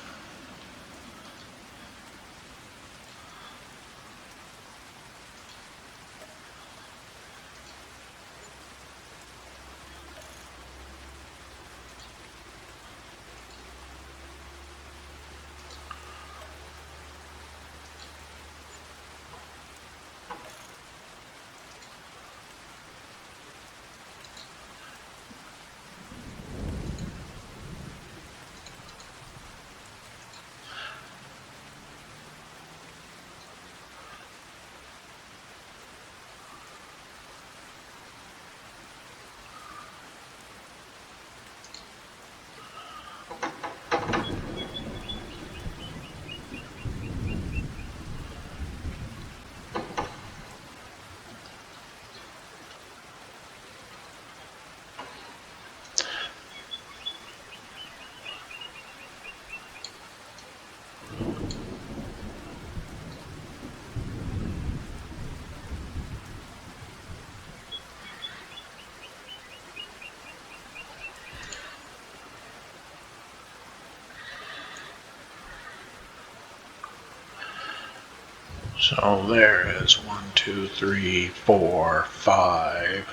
So there is 1, 2, 3, 4, 5.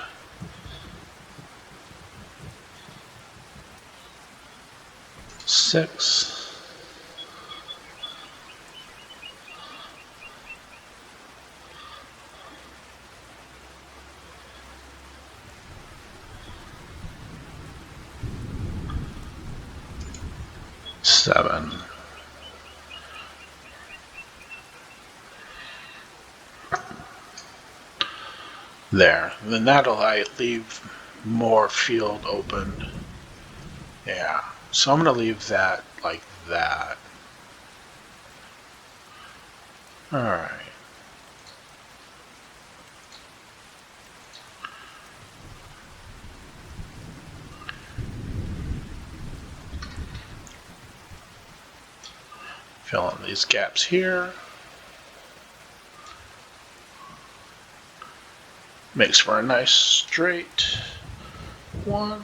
6. 7. There. Then that'll leave more field open. Yeah. So I'm going to leave that like that. Alright. Fill in these gaps here. Makes for a nice straight one.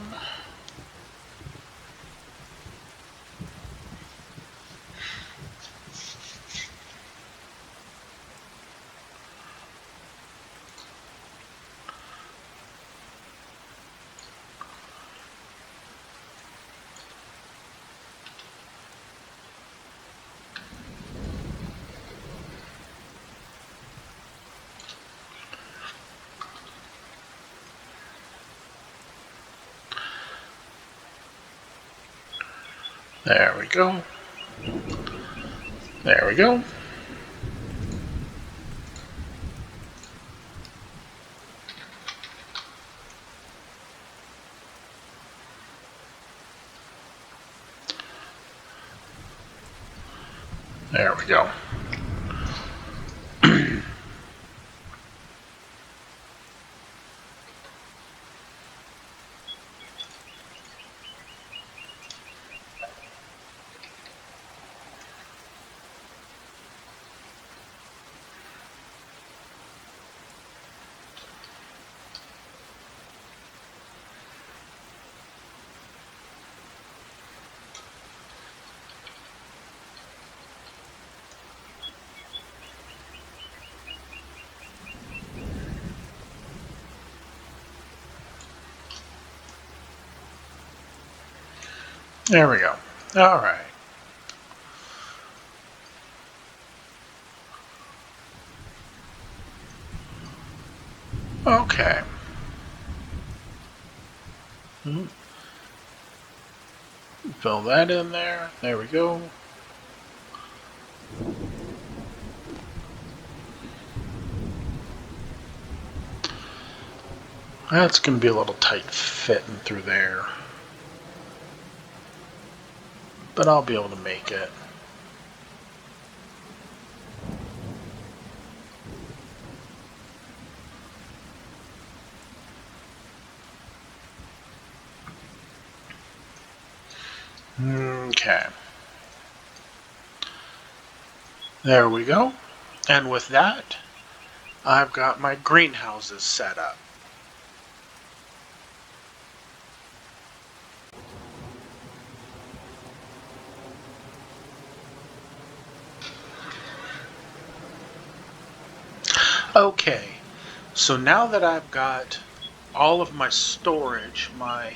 There we go. There we go. There we go. There we go. All right. Okay. Fill that in there. There we go. That's going to be a little tight fitting through there. But I'll be able to make it. Okay. There we go. And with that, I've got my greenhouses set up. Okay, so now that I've got all of my storage, my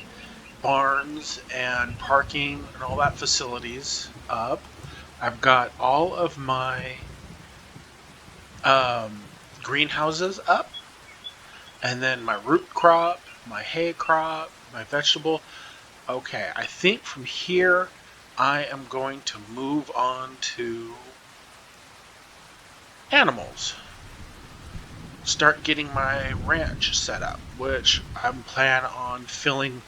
barns and parking and all that facilities up, I've got all of my greenhouses up, and then my root crop, my hay crop, my vegetable. Okay, I think from here I am going to move on to animals. Start getting my ranch set up, which I'm planning on filling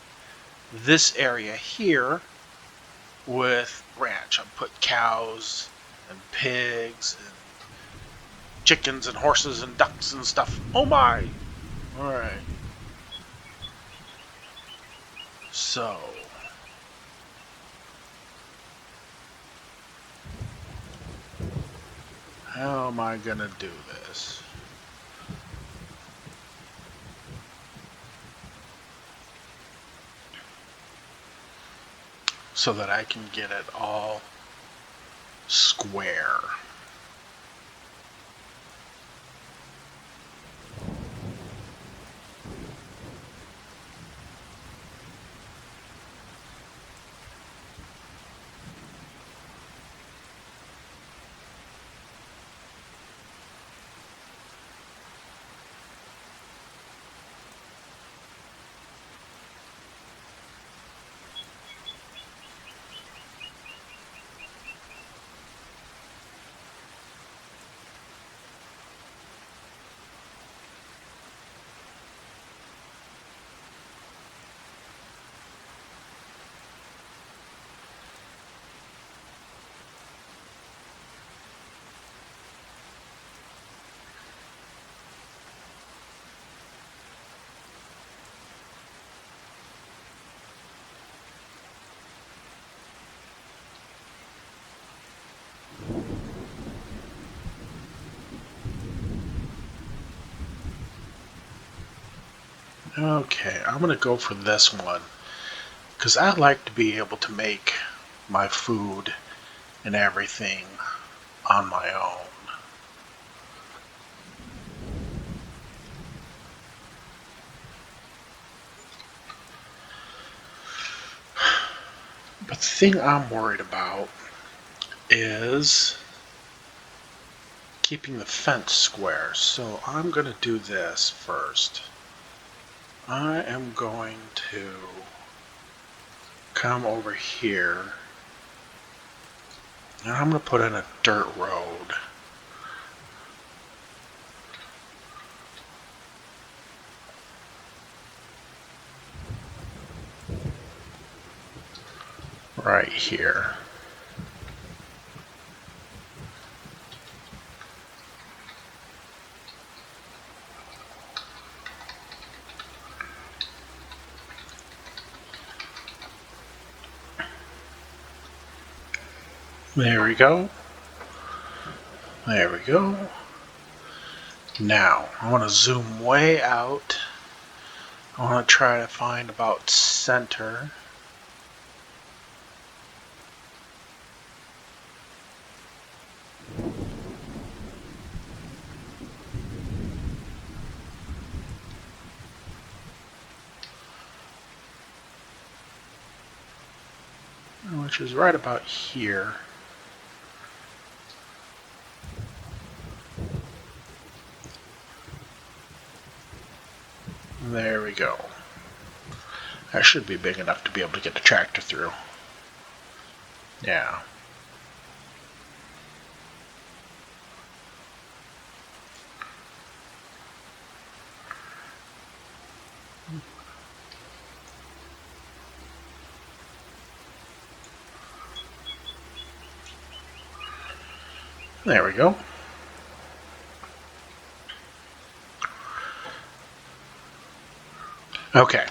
this area here with ranch. I'm putting cows and pigs and chickens and horses and ducks and stuff. Oh my! Alright. So. How am I gonna do this? So that I can get it all square. Okay, I'm gonna go for this one because I like to be able to make my food and everything on my own. But the thing I'm worried about is keeping the fence square. So I'm going to do this first. I am going to come over here and I'm going to put in a dirt road. Right here. There we go. There we go. Now, I want to zoom way out. I want to try to find about center. Which is right about here. There we go. That should be big enough to be able to get the tractor through. Yeah. There we go. Okay.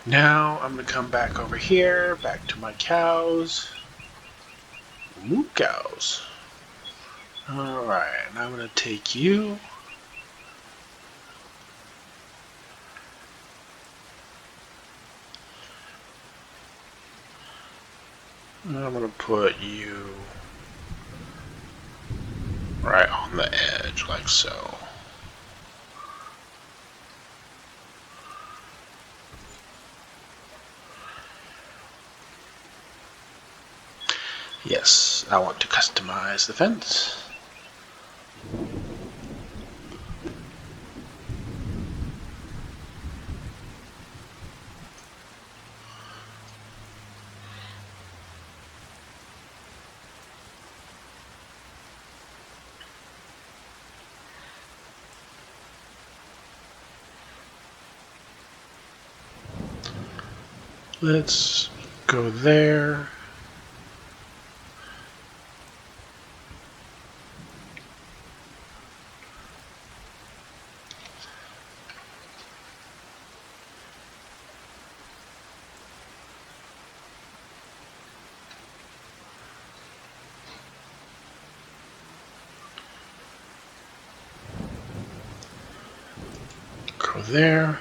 Now I'm going to come back over here, back to my cows. Moo cows. Alright, and I'm going to take you. And I'm going to put you right on the edge, like so. Yes, I want to customize the fence. Let's go there. Go there.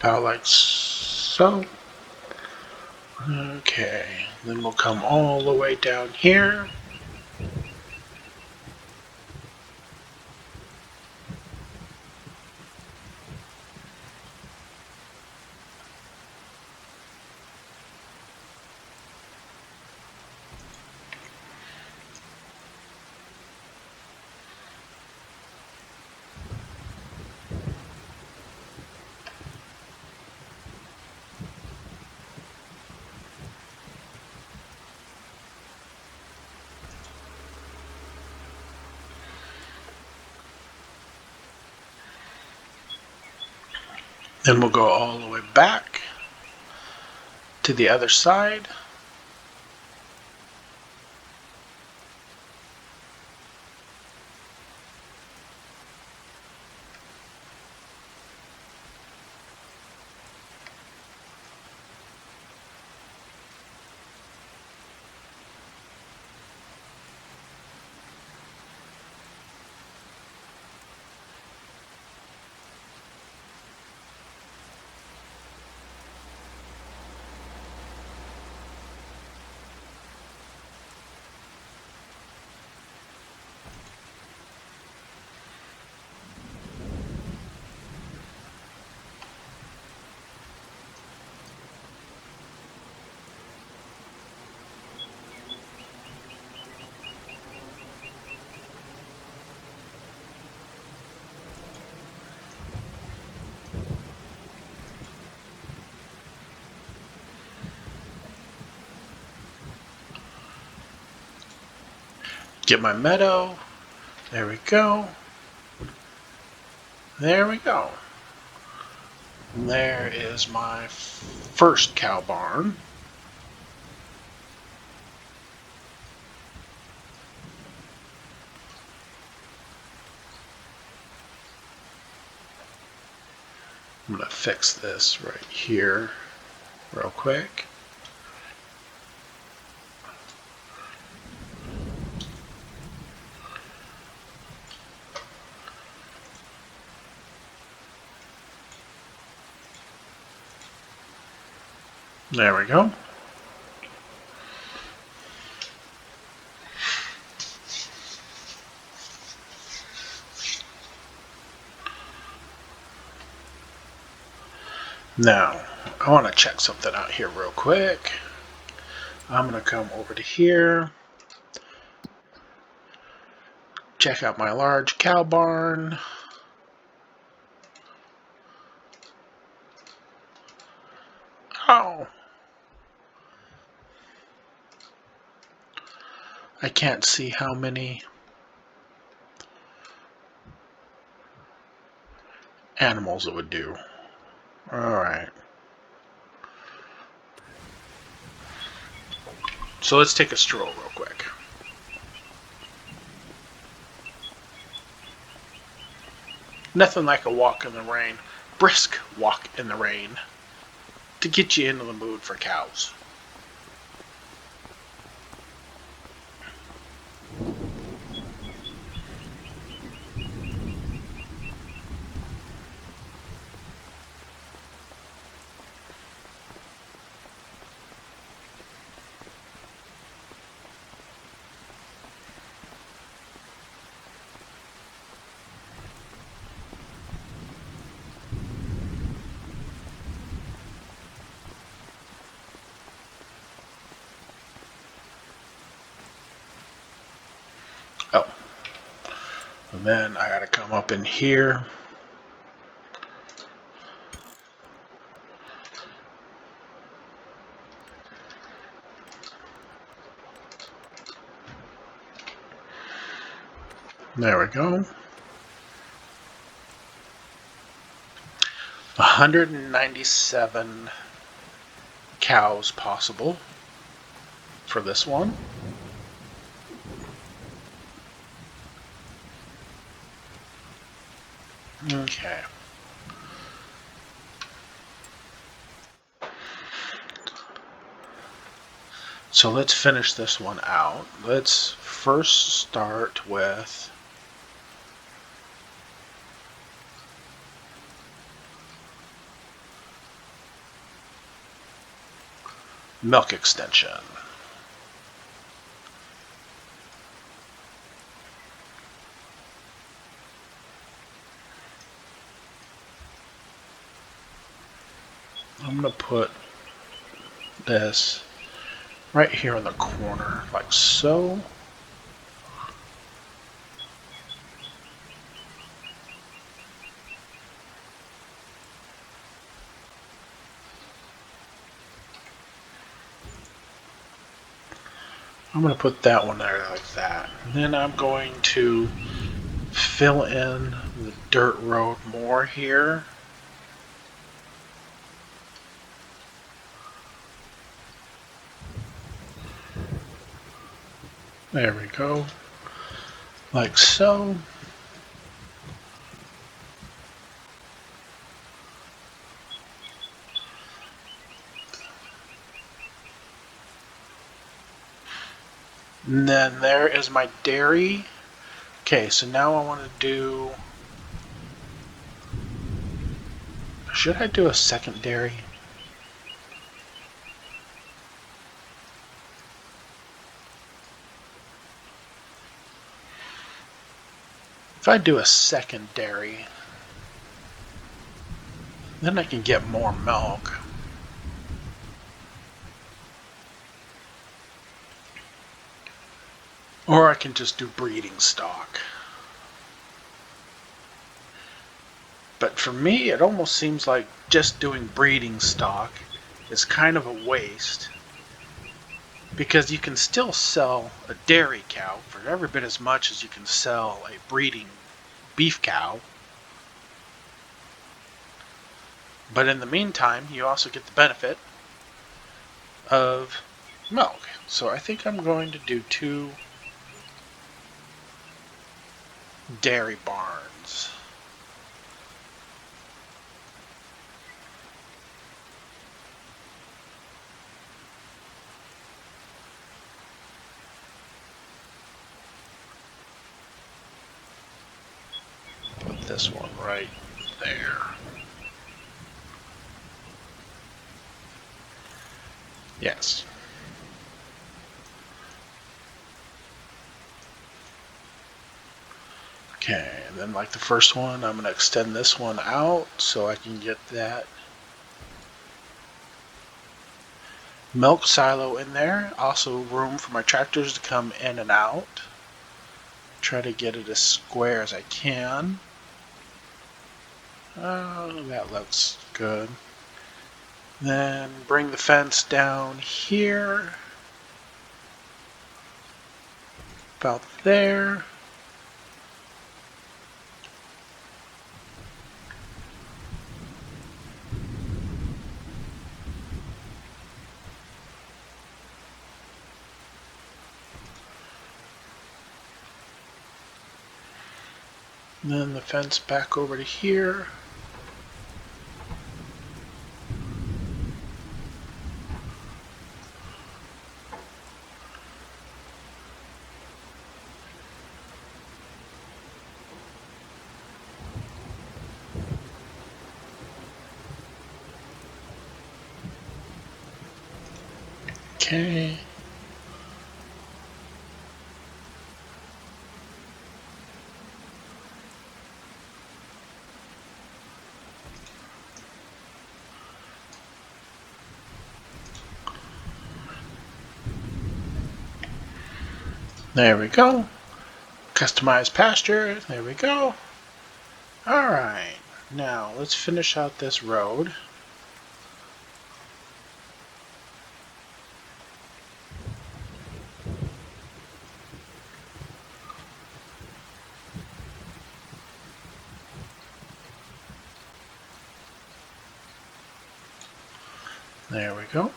About like so. Okay, then we'll come all the way down here. Then we'll go all the way back to the other side. Get my meadow. There we go. There we go. And there is my first cow barn. I'm going to fix this right here real quick. There we go. Now, I want to check something out here real quick. I'm going to come over to here. Check out my large cow barn. Oh! I can't see how many animals it would do. Alright. So let's take a stroll real quick. Nothing like a walk in the rain, brisk walk in the rain, to get you into the mood for cows. Oh, and then I gotta come up in here. There we go. 197 cows possible for this one. Okay. So let's finish this one out. Let's first start with milk extension. I'm going to put this right here in the corner, like so. I'm going to put that one there like that. And then I'm going to fill in the dirt road more here. There we go. Like so. And then there is my dairy. Okay, so now I want to do... Should I do a second dairy? If I do a second dairy, then I can get more milk. Or I can just do breeding stock. But for me, it almost seems like just doing breeding stock is kind of a waste. because you can still sell a dairy cow for every bit as much as you can sell a breeding beef cow. But in the meantime, you also get the benefit of milk. So I think I'm going to do 2 dairy barns. Put this one right there. Yes. Okay, and then like the first one, I'm going to extend this one out so I can get that milk silo in there. Also room for my tractors to come in and out. Try to get it as square as I can. Oh, that looks good. Then bring the fence down here. About there. And then the fence back over to here. Okay. There we go. Customize pasture. There we go. Alright. Now let's finish out this road. There we go.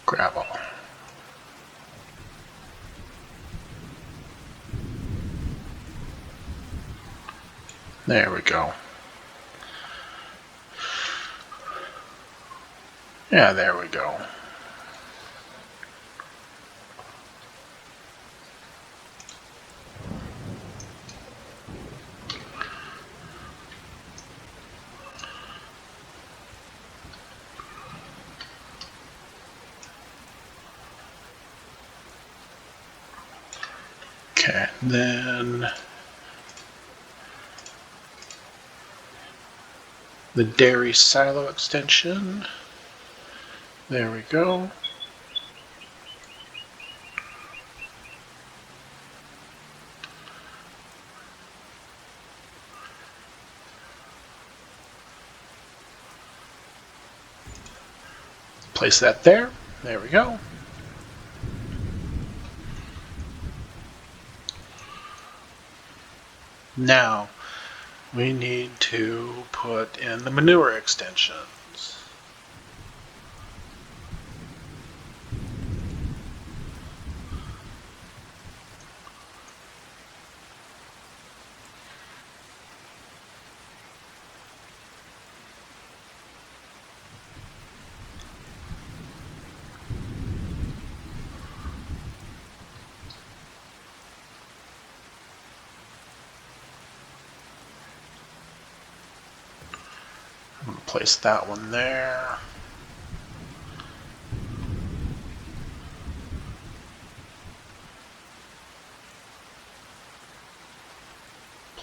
Gravel. There we go. Yeah, there we go. Okay, then the dairy silo extension. There we go. Place that there. There we go. Now, we need to put in the manure extensions. I'm going to place that one there.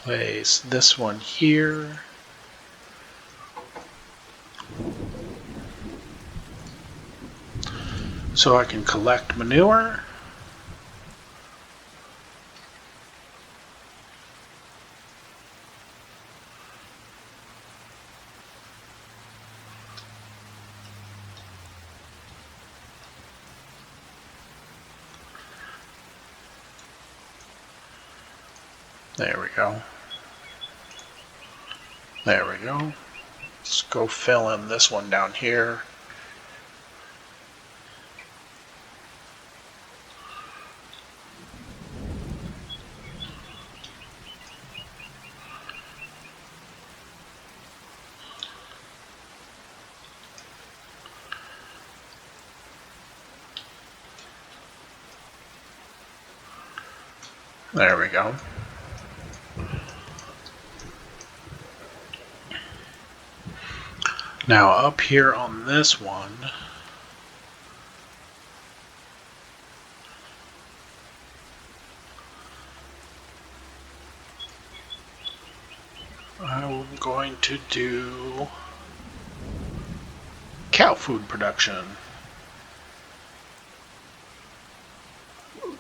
place this one here. So I can collect manure. There we go. There we go. Let's go fill in this one down here. There we go. Now up here on this one, I'm going to do cow food production.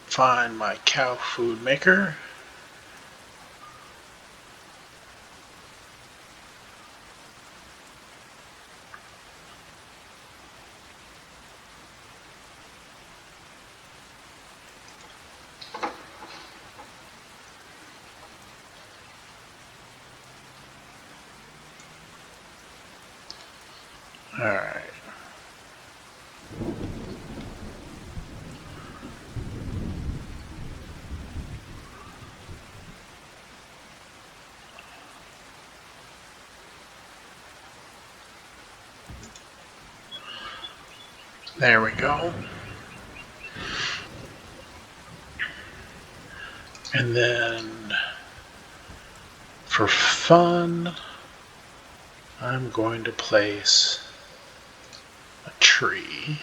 Find my cow food maker. All right. There we go. And then for fun, I'm going to place a tree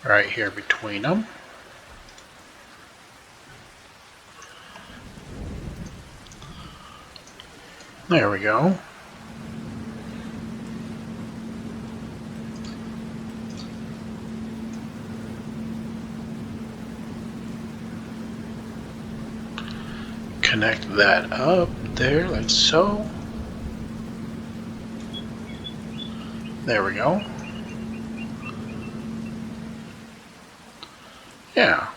right here between them. There we go. Connect that up there like so. There we go. Yeah.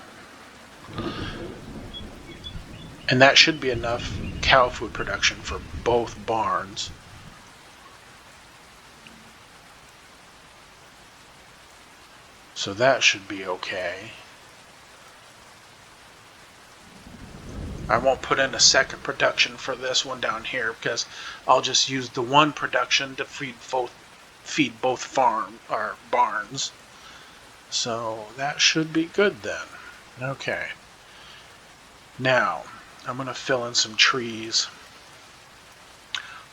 And that should be enough cow food production for both barns. So that should be okay. I won't put in a second production for this one down here because I'll just use the one production to feed both barns. So that should be good then. Okay. Now I'm going to fill in some trees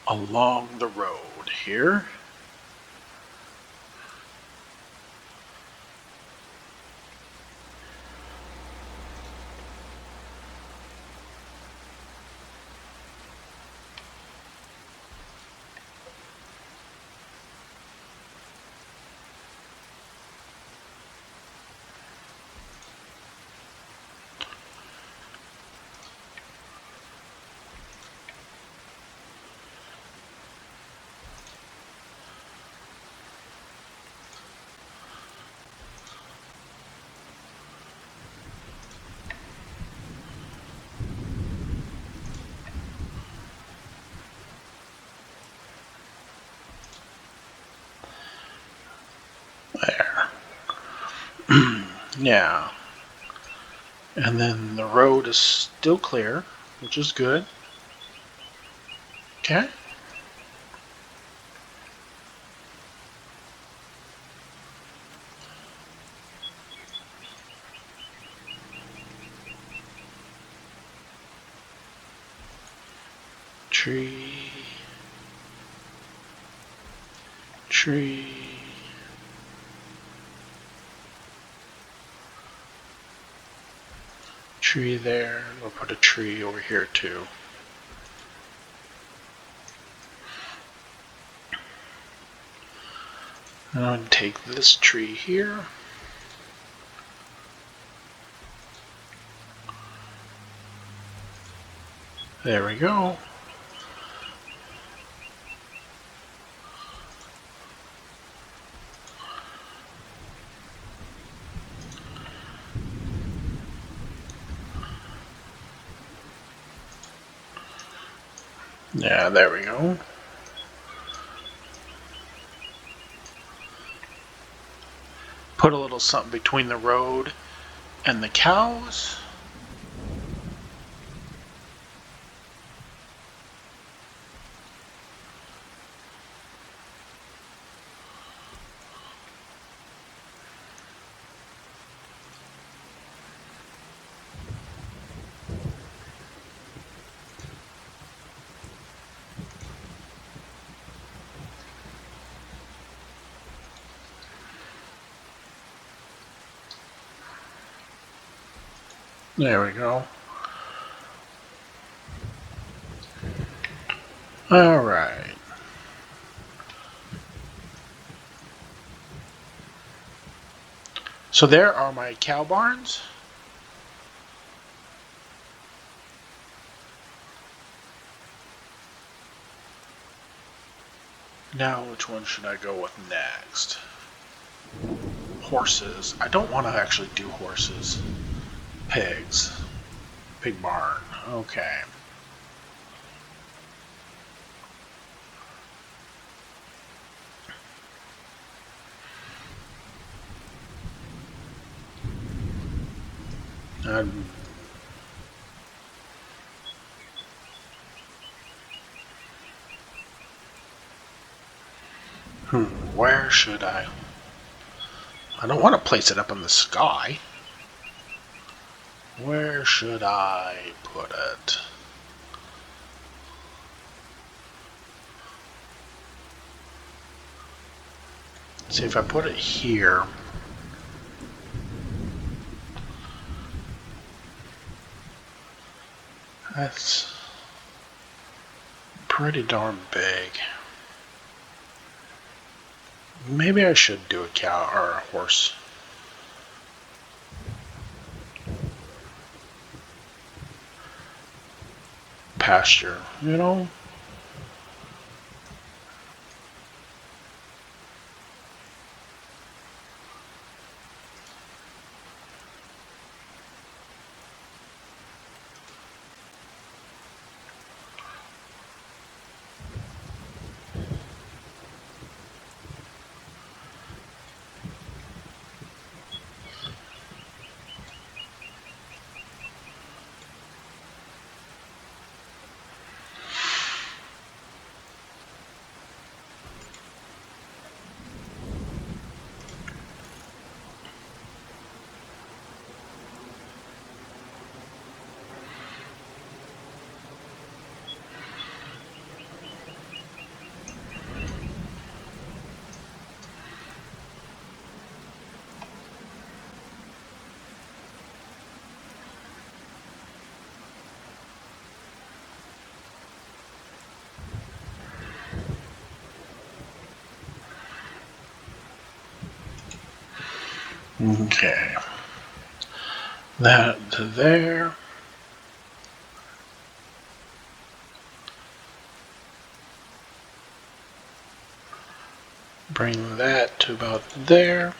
along the road here. There. Yeah. And then the road is still clear, which is good. Okay. Tree. Tree. tree there. We'll put a tree over here too. I'm going to take this tree here. There we go. Yeah, there we go. Put a little something between the road and the cows. There we go. All right. So there are my cow barns. Now, which one should I go with next? Horses. I don't want to actually do horses. Pigs. Pig barn. Okay. Where should I? I don't want to place it up in the sky. Where should I put it? See, if I put it here, that's pretty darn big. Maybe I should do a cow or a horse. Pasture, you know? Okay. That to there. Bring that to about there.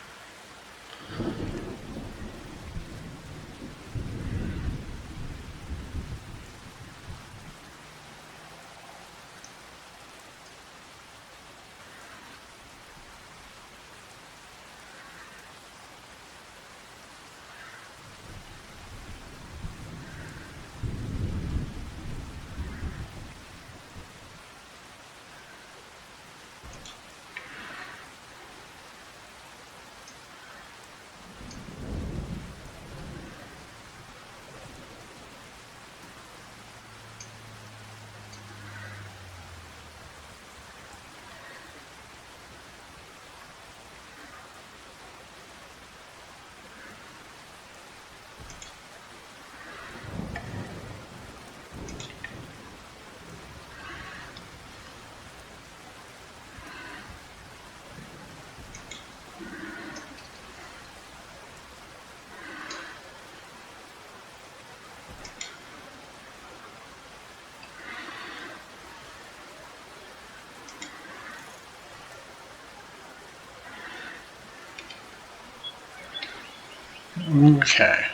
Okay.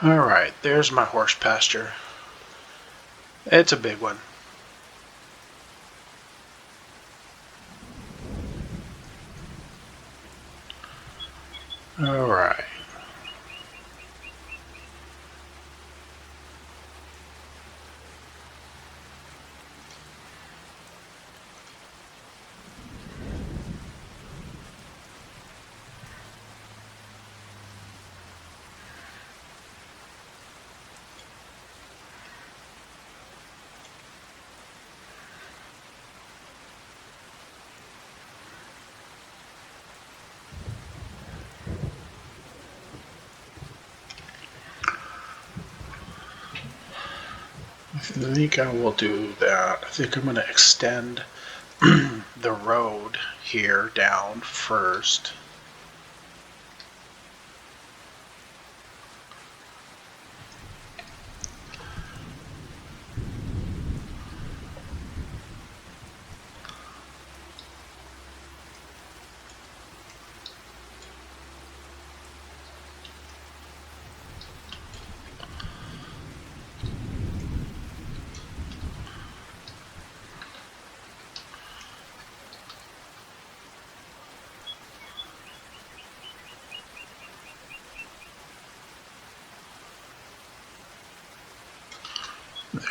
Alright, there's my horse pasture. It's a big one. Alright. I think I will do that. I think I'm going to extend the road here down first.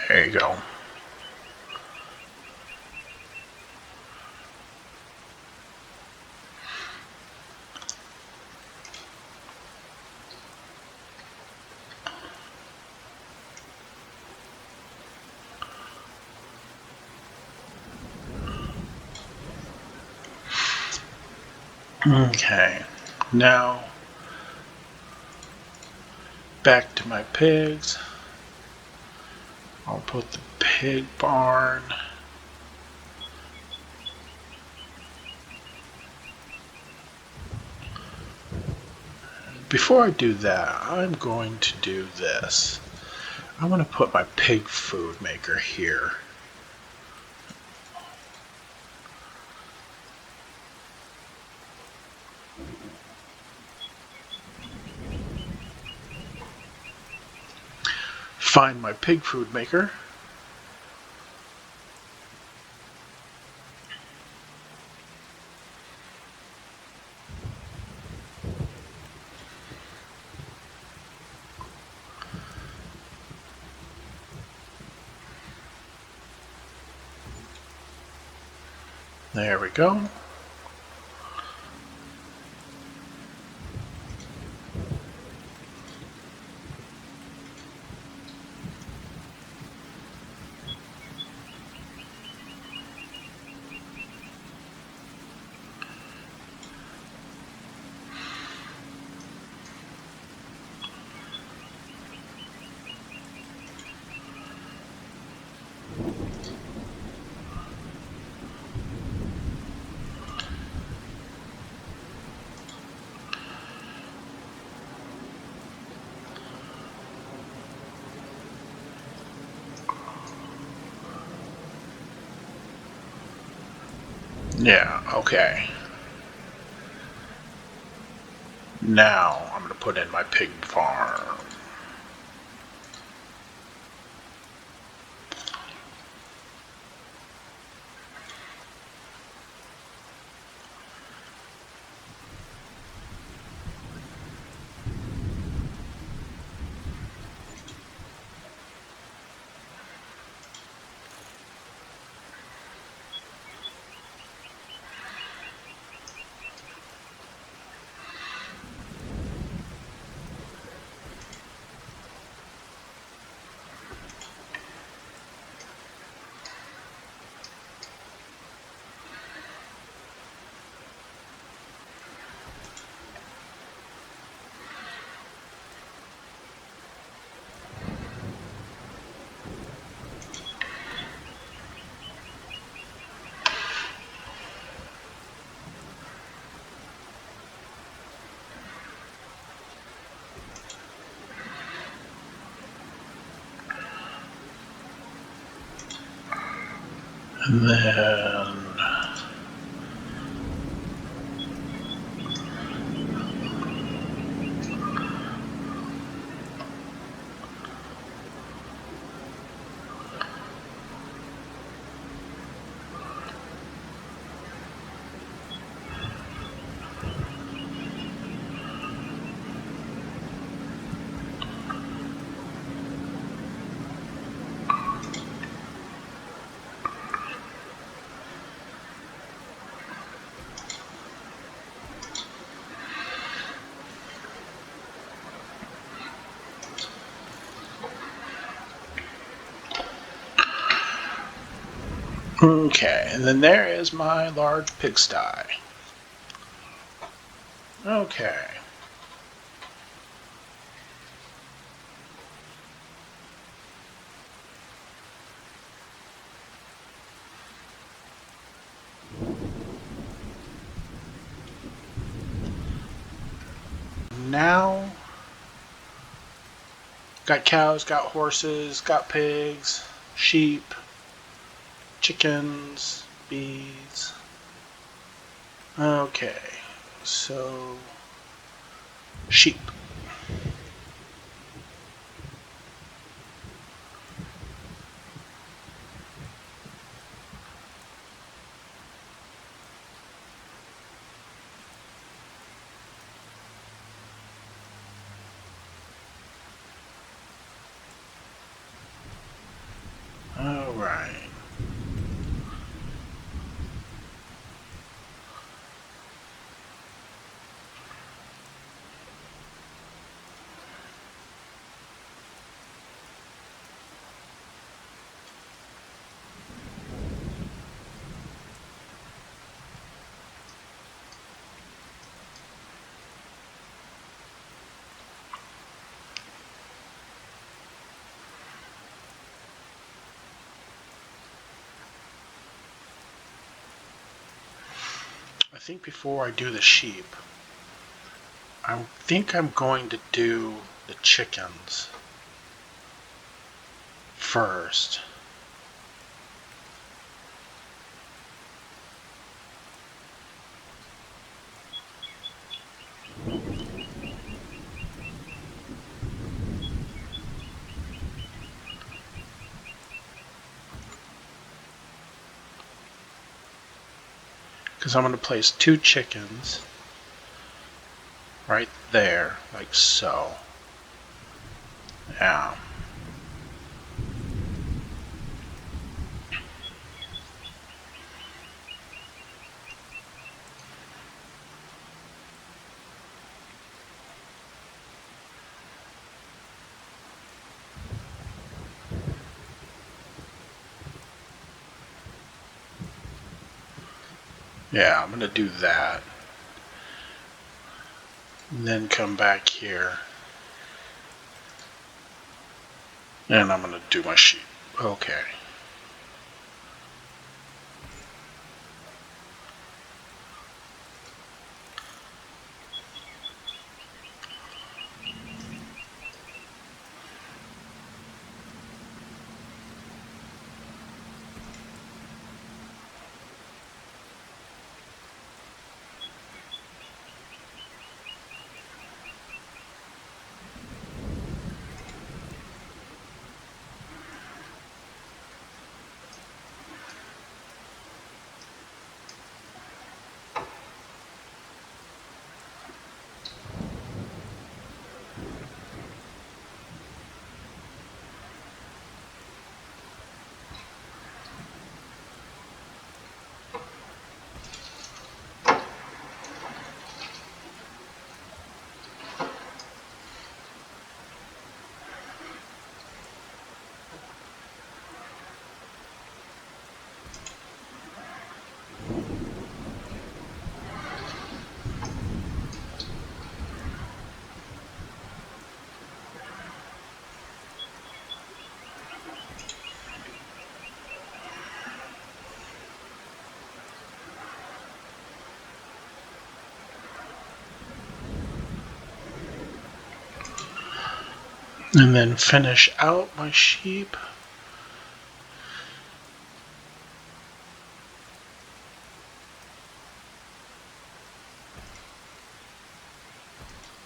There you go. Okay, now back to my pigs. I'll put the pig barn. Before I do that, I'm going to do this. I'm going to put my pig food maker here. Find my pig food maker. There we go. Yeah, okay. Now I'm going to put in my pig farm. And then okay, and then there is my large pigsty. Okay. Now, got cows, got horses, got pigs, sheep, chickens, bees. Okay, so sheep. All right. I think before I do the sheep, I think I'm going to do the chickens first. Because I'm going to place 2 chickens right there, like so. Yeah. Yeah, I'm going to do that. And then come back here. And I'm going to do my sheep. Okay. And then finish out my sheep.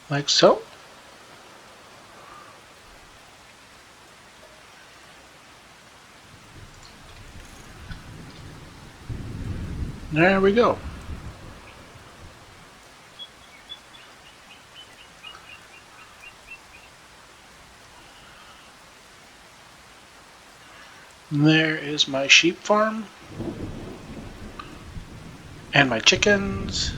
like so. There we go. And there is my sheep farm. And my chickens.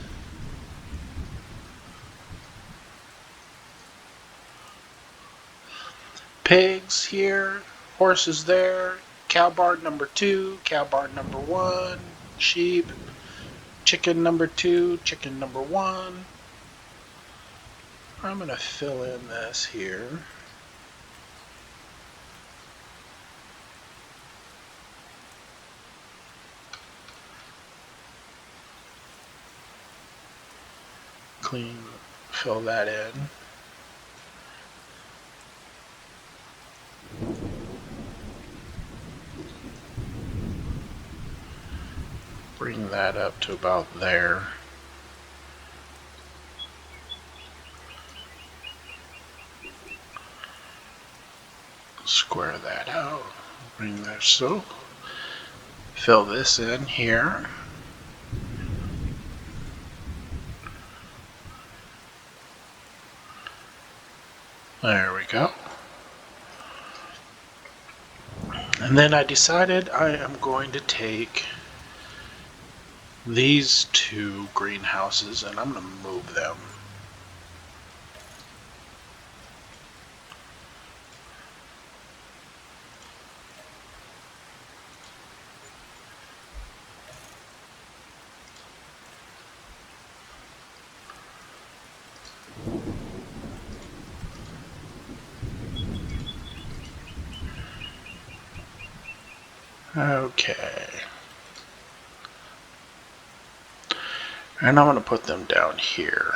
Pigs here. Horses there. Cow barn number 2. Cow barn number 1. Sheep. Chicken number 2. Chicken number 1. I'm going to fill in this here. Clean, fill that in. Bring that up to about there. Square that out. Bring that so. Fill this in here. There we go. And then I decided I am going to take these 2 greenhouses and I'm going to move them. Okay. And I'm going to put them down here.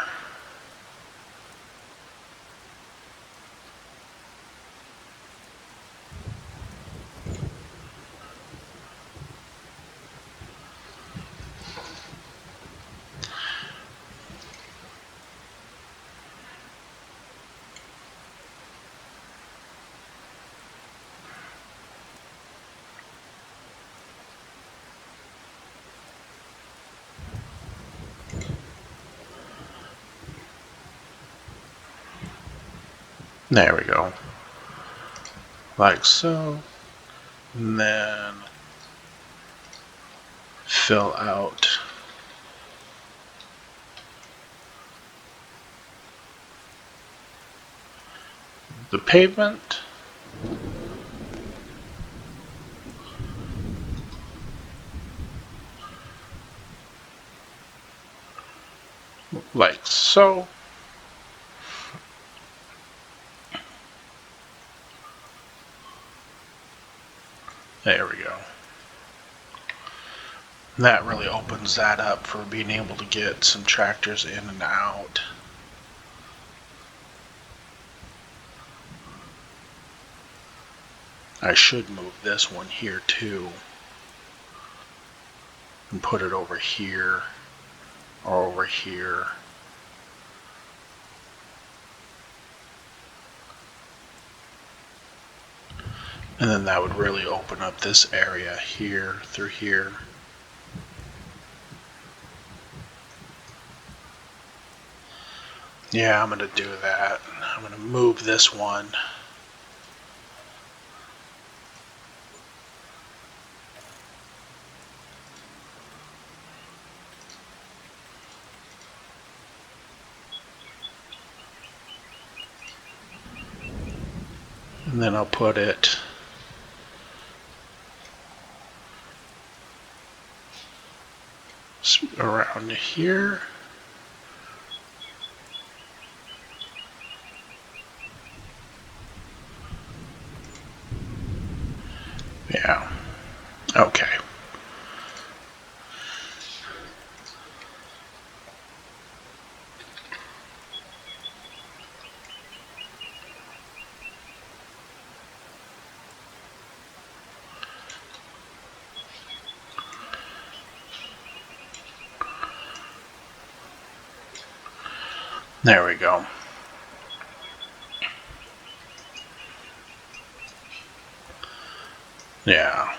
There we go. Like so. And then fill out the pavement. Like so. There we go. That really opens that up for being able to get some tractors in and out. I should move this one here too and put it over here or over here. And then that would really open up this area here through here. Yeah, I'm going to do that. I'm going to move this one. And then I'll put it around here. Yeah. Okay. There we go. Yeah.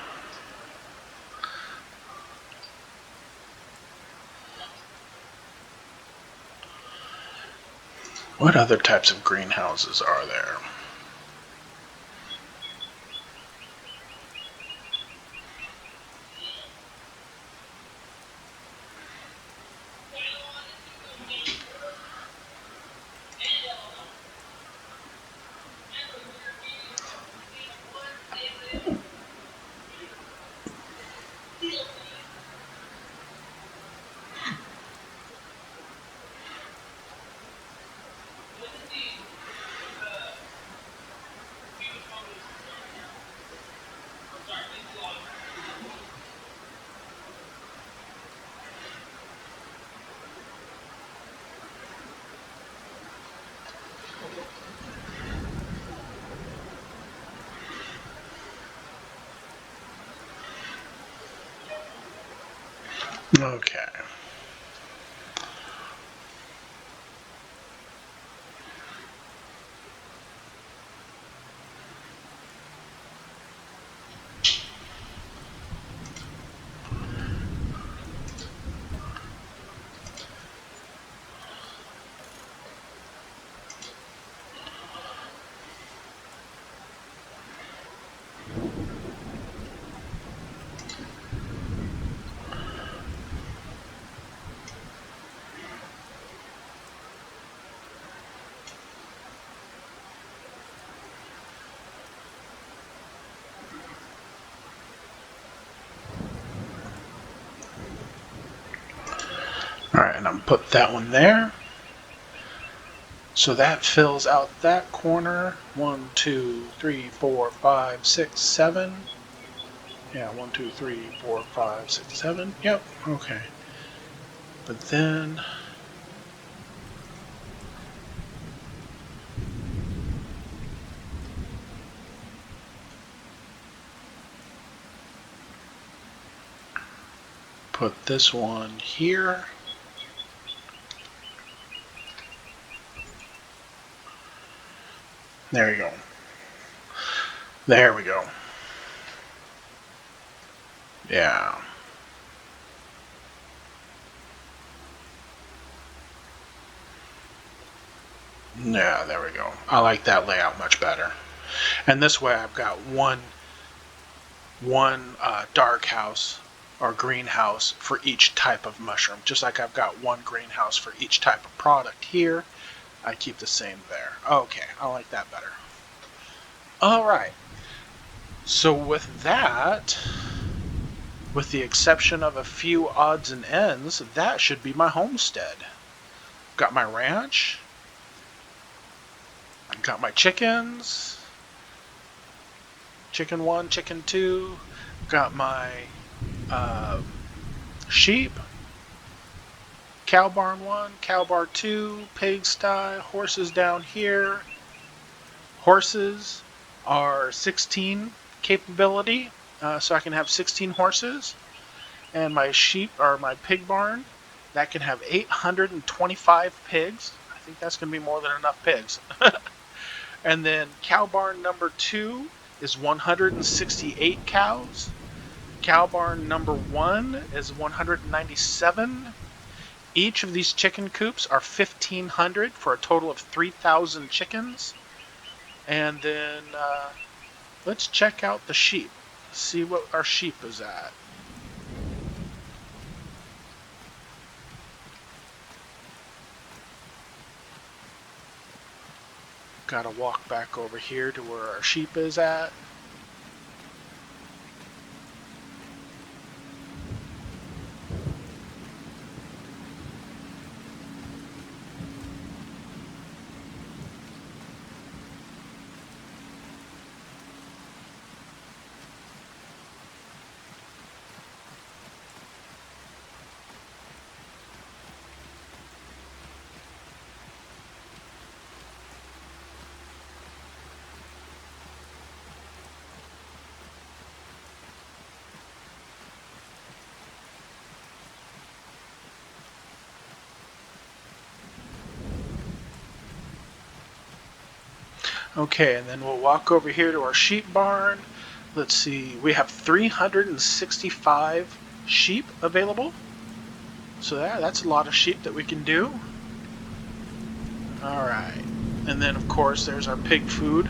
What other types of greenhouses are there? Okay. Alright, and I'm put that one there. So that fills out that corner. 1, 2, 3, 4, 5, 6, 7. Yeah, 1, 2, 3, 4, 5, 6, 7. Yep, okay. But then put this one here. There you go. There we go. Yeah. Yeah, there we go. I like that layout much better. And this way I've got one dark house or greenhouse for each type of mushroom. Just like I've got one greenhouse for each type of product here, I keep the same there. Okay, I like that better. Alright, so with that, with the exception of a few odds and ends, that should be my homestead. Got my ranch, got my chickens, chicken 1, chicken 2, got my sheep, cow barn 1, cow barn 2, pigsty, horses down here. Horses are 16 capability, so I can have 16 horses. And my sheep, or my pig barn, that can have 825 pigs. I think that's going to be more than enough pigs. And then cow barn number 2 is 168 cows. Cow barn number 1 is 197. Each of these chicken coops are 1,500 for a total of 3,000 chickens. And then let's check out the sheep. See what our sheep is at. Gotta walk back over here to where our sheep is at. Okay, and then we'll walk over here to our sheep barn. Let's see, we have 365 sheep available. So that's a lot of sheep that we can do. All right. And then, of course, there's our pig food.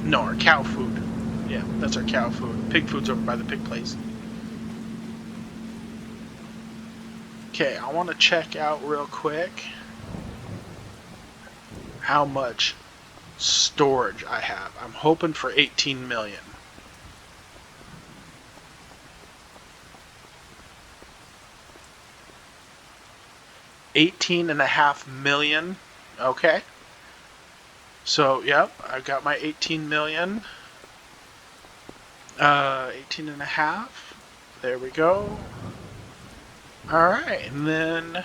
No, our cow food. Yeah, that's our cow food. Pig food's over by the pig place. Okay, I want to check out real quick how much storage I have. I'm hoping for 18 million. 18.5 million. Okay. So, yep, I got my 18 million. 18.5. There we go. Alright, and then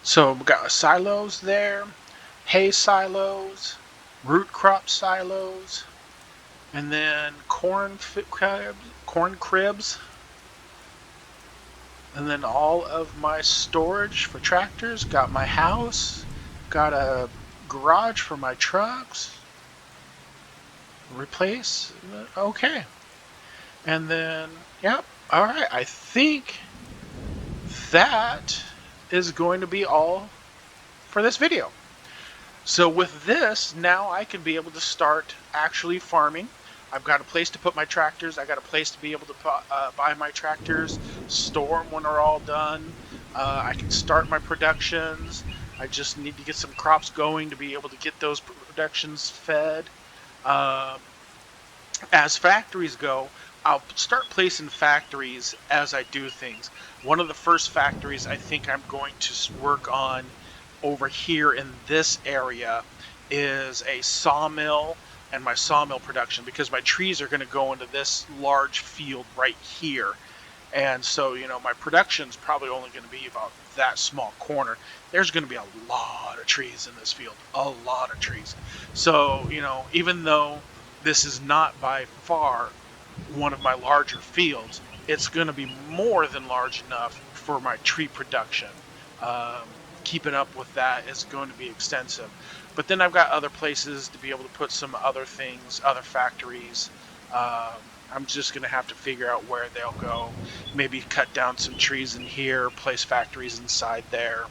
so we got silos there, hay silos, root crop silos, and then corn cribs, and then all of my storage for tractors. Got my house, got a garage for my trucks. Replace, okay, and then yep. All right, I think that is going to be all for this video. So with this, now I can be able to start actually farming. I've got a place to put my tractors. I got a place to be able to buy my tractors, store them when they're all done. I can start my productions. I just need to get some crops going to be able to get those productions fed. As factories go, I'll start placing factories as I do things. One of the first factories I think I'm going to work on over here in this area is a sawmill and my sawmill production, because my trees are going to go into this large field right here. And so, you know, my production's probably only going to be about that small corner. There's going to be a lot of trees in this field, a lot of trees. So, you know, even though this is not by far one of my larger fields, it's going to be more than large enough for my tree production. Keeping up with that is going to be extensive. But then I've got other places to be able to put some other things, other factories. I'm just going to have to figure out where they'll go. Maybe cut down some trees in here, place factories inside there,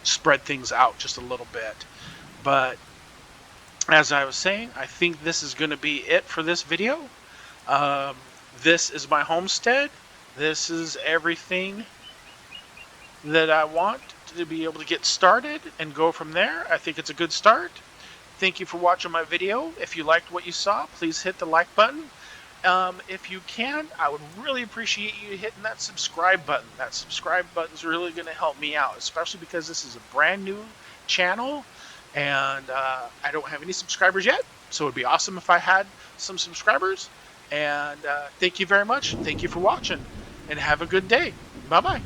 spread things out just a little bit. But as I was saying, I think this is going to be it for this video. This is my homestead. This is everything that I want to be able to get started and go from there. I think it's a good start. Thank you for watching my video. If you liked what you saw, please hit the like button. If you can, I would really appreciate you hitting that subscribe button. That subscribe button is really going to help me out, especially because this is a brand new channel and I don't have any subscribers yet. So it would be awesome if I had some subscribers. And thank you very much. Thank you for watching and have a good day. Bye-bye.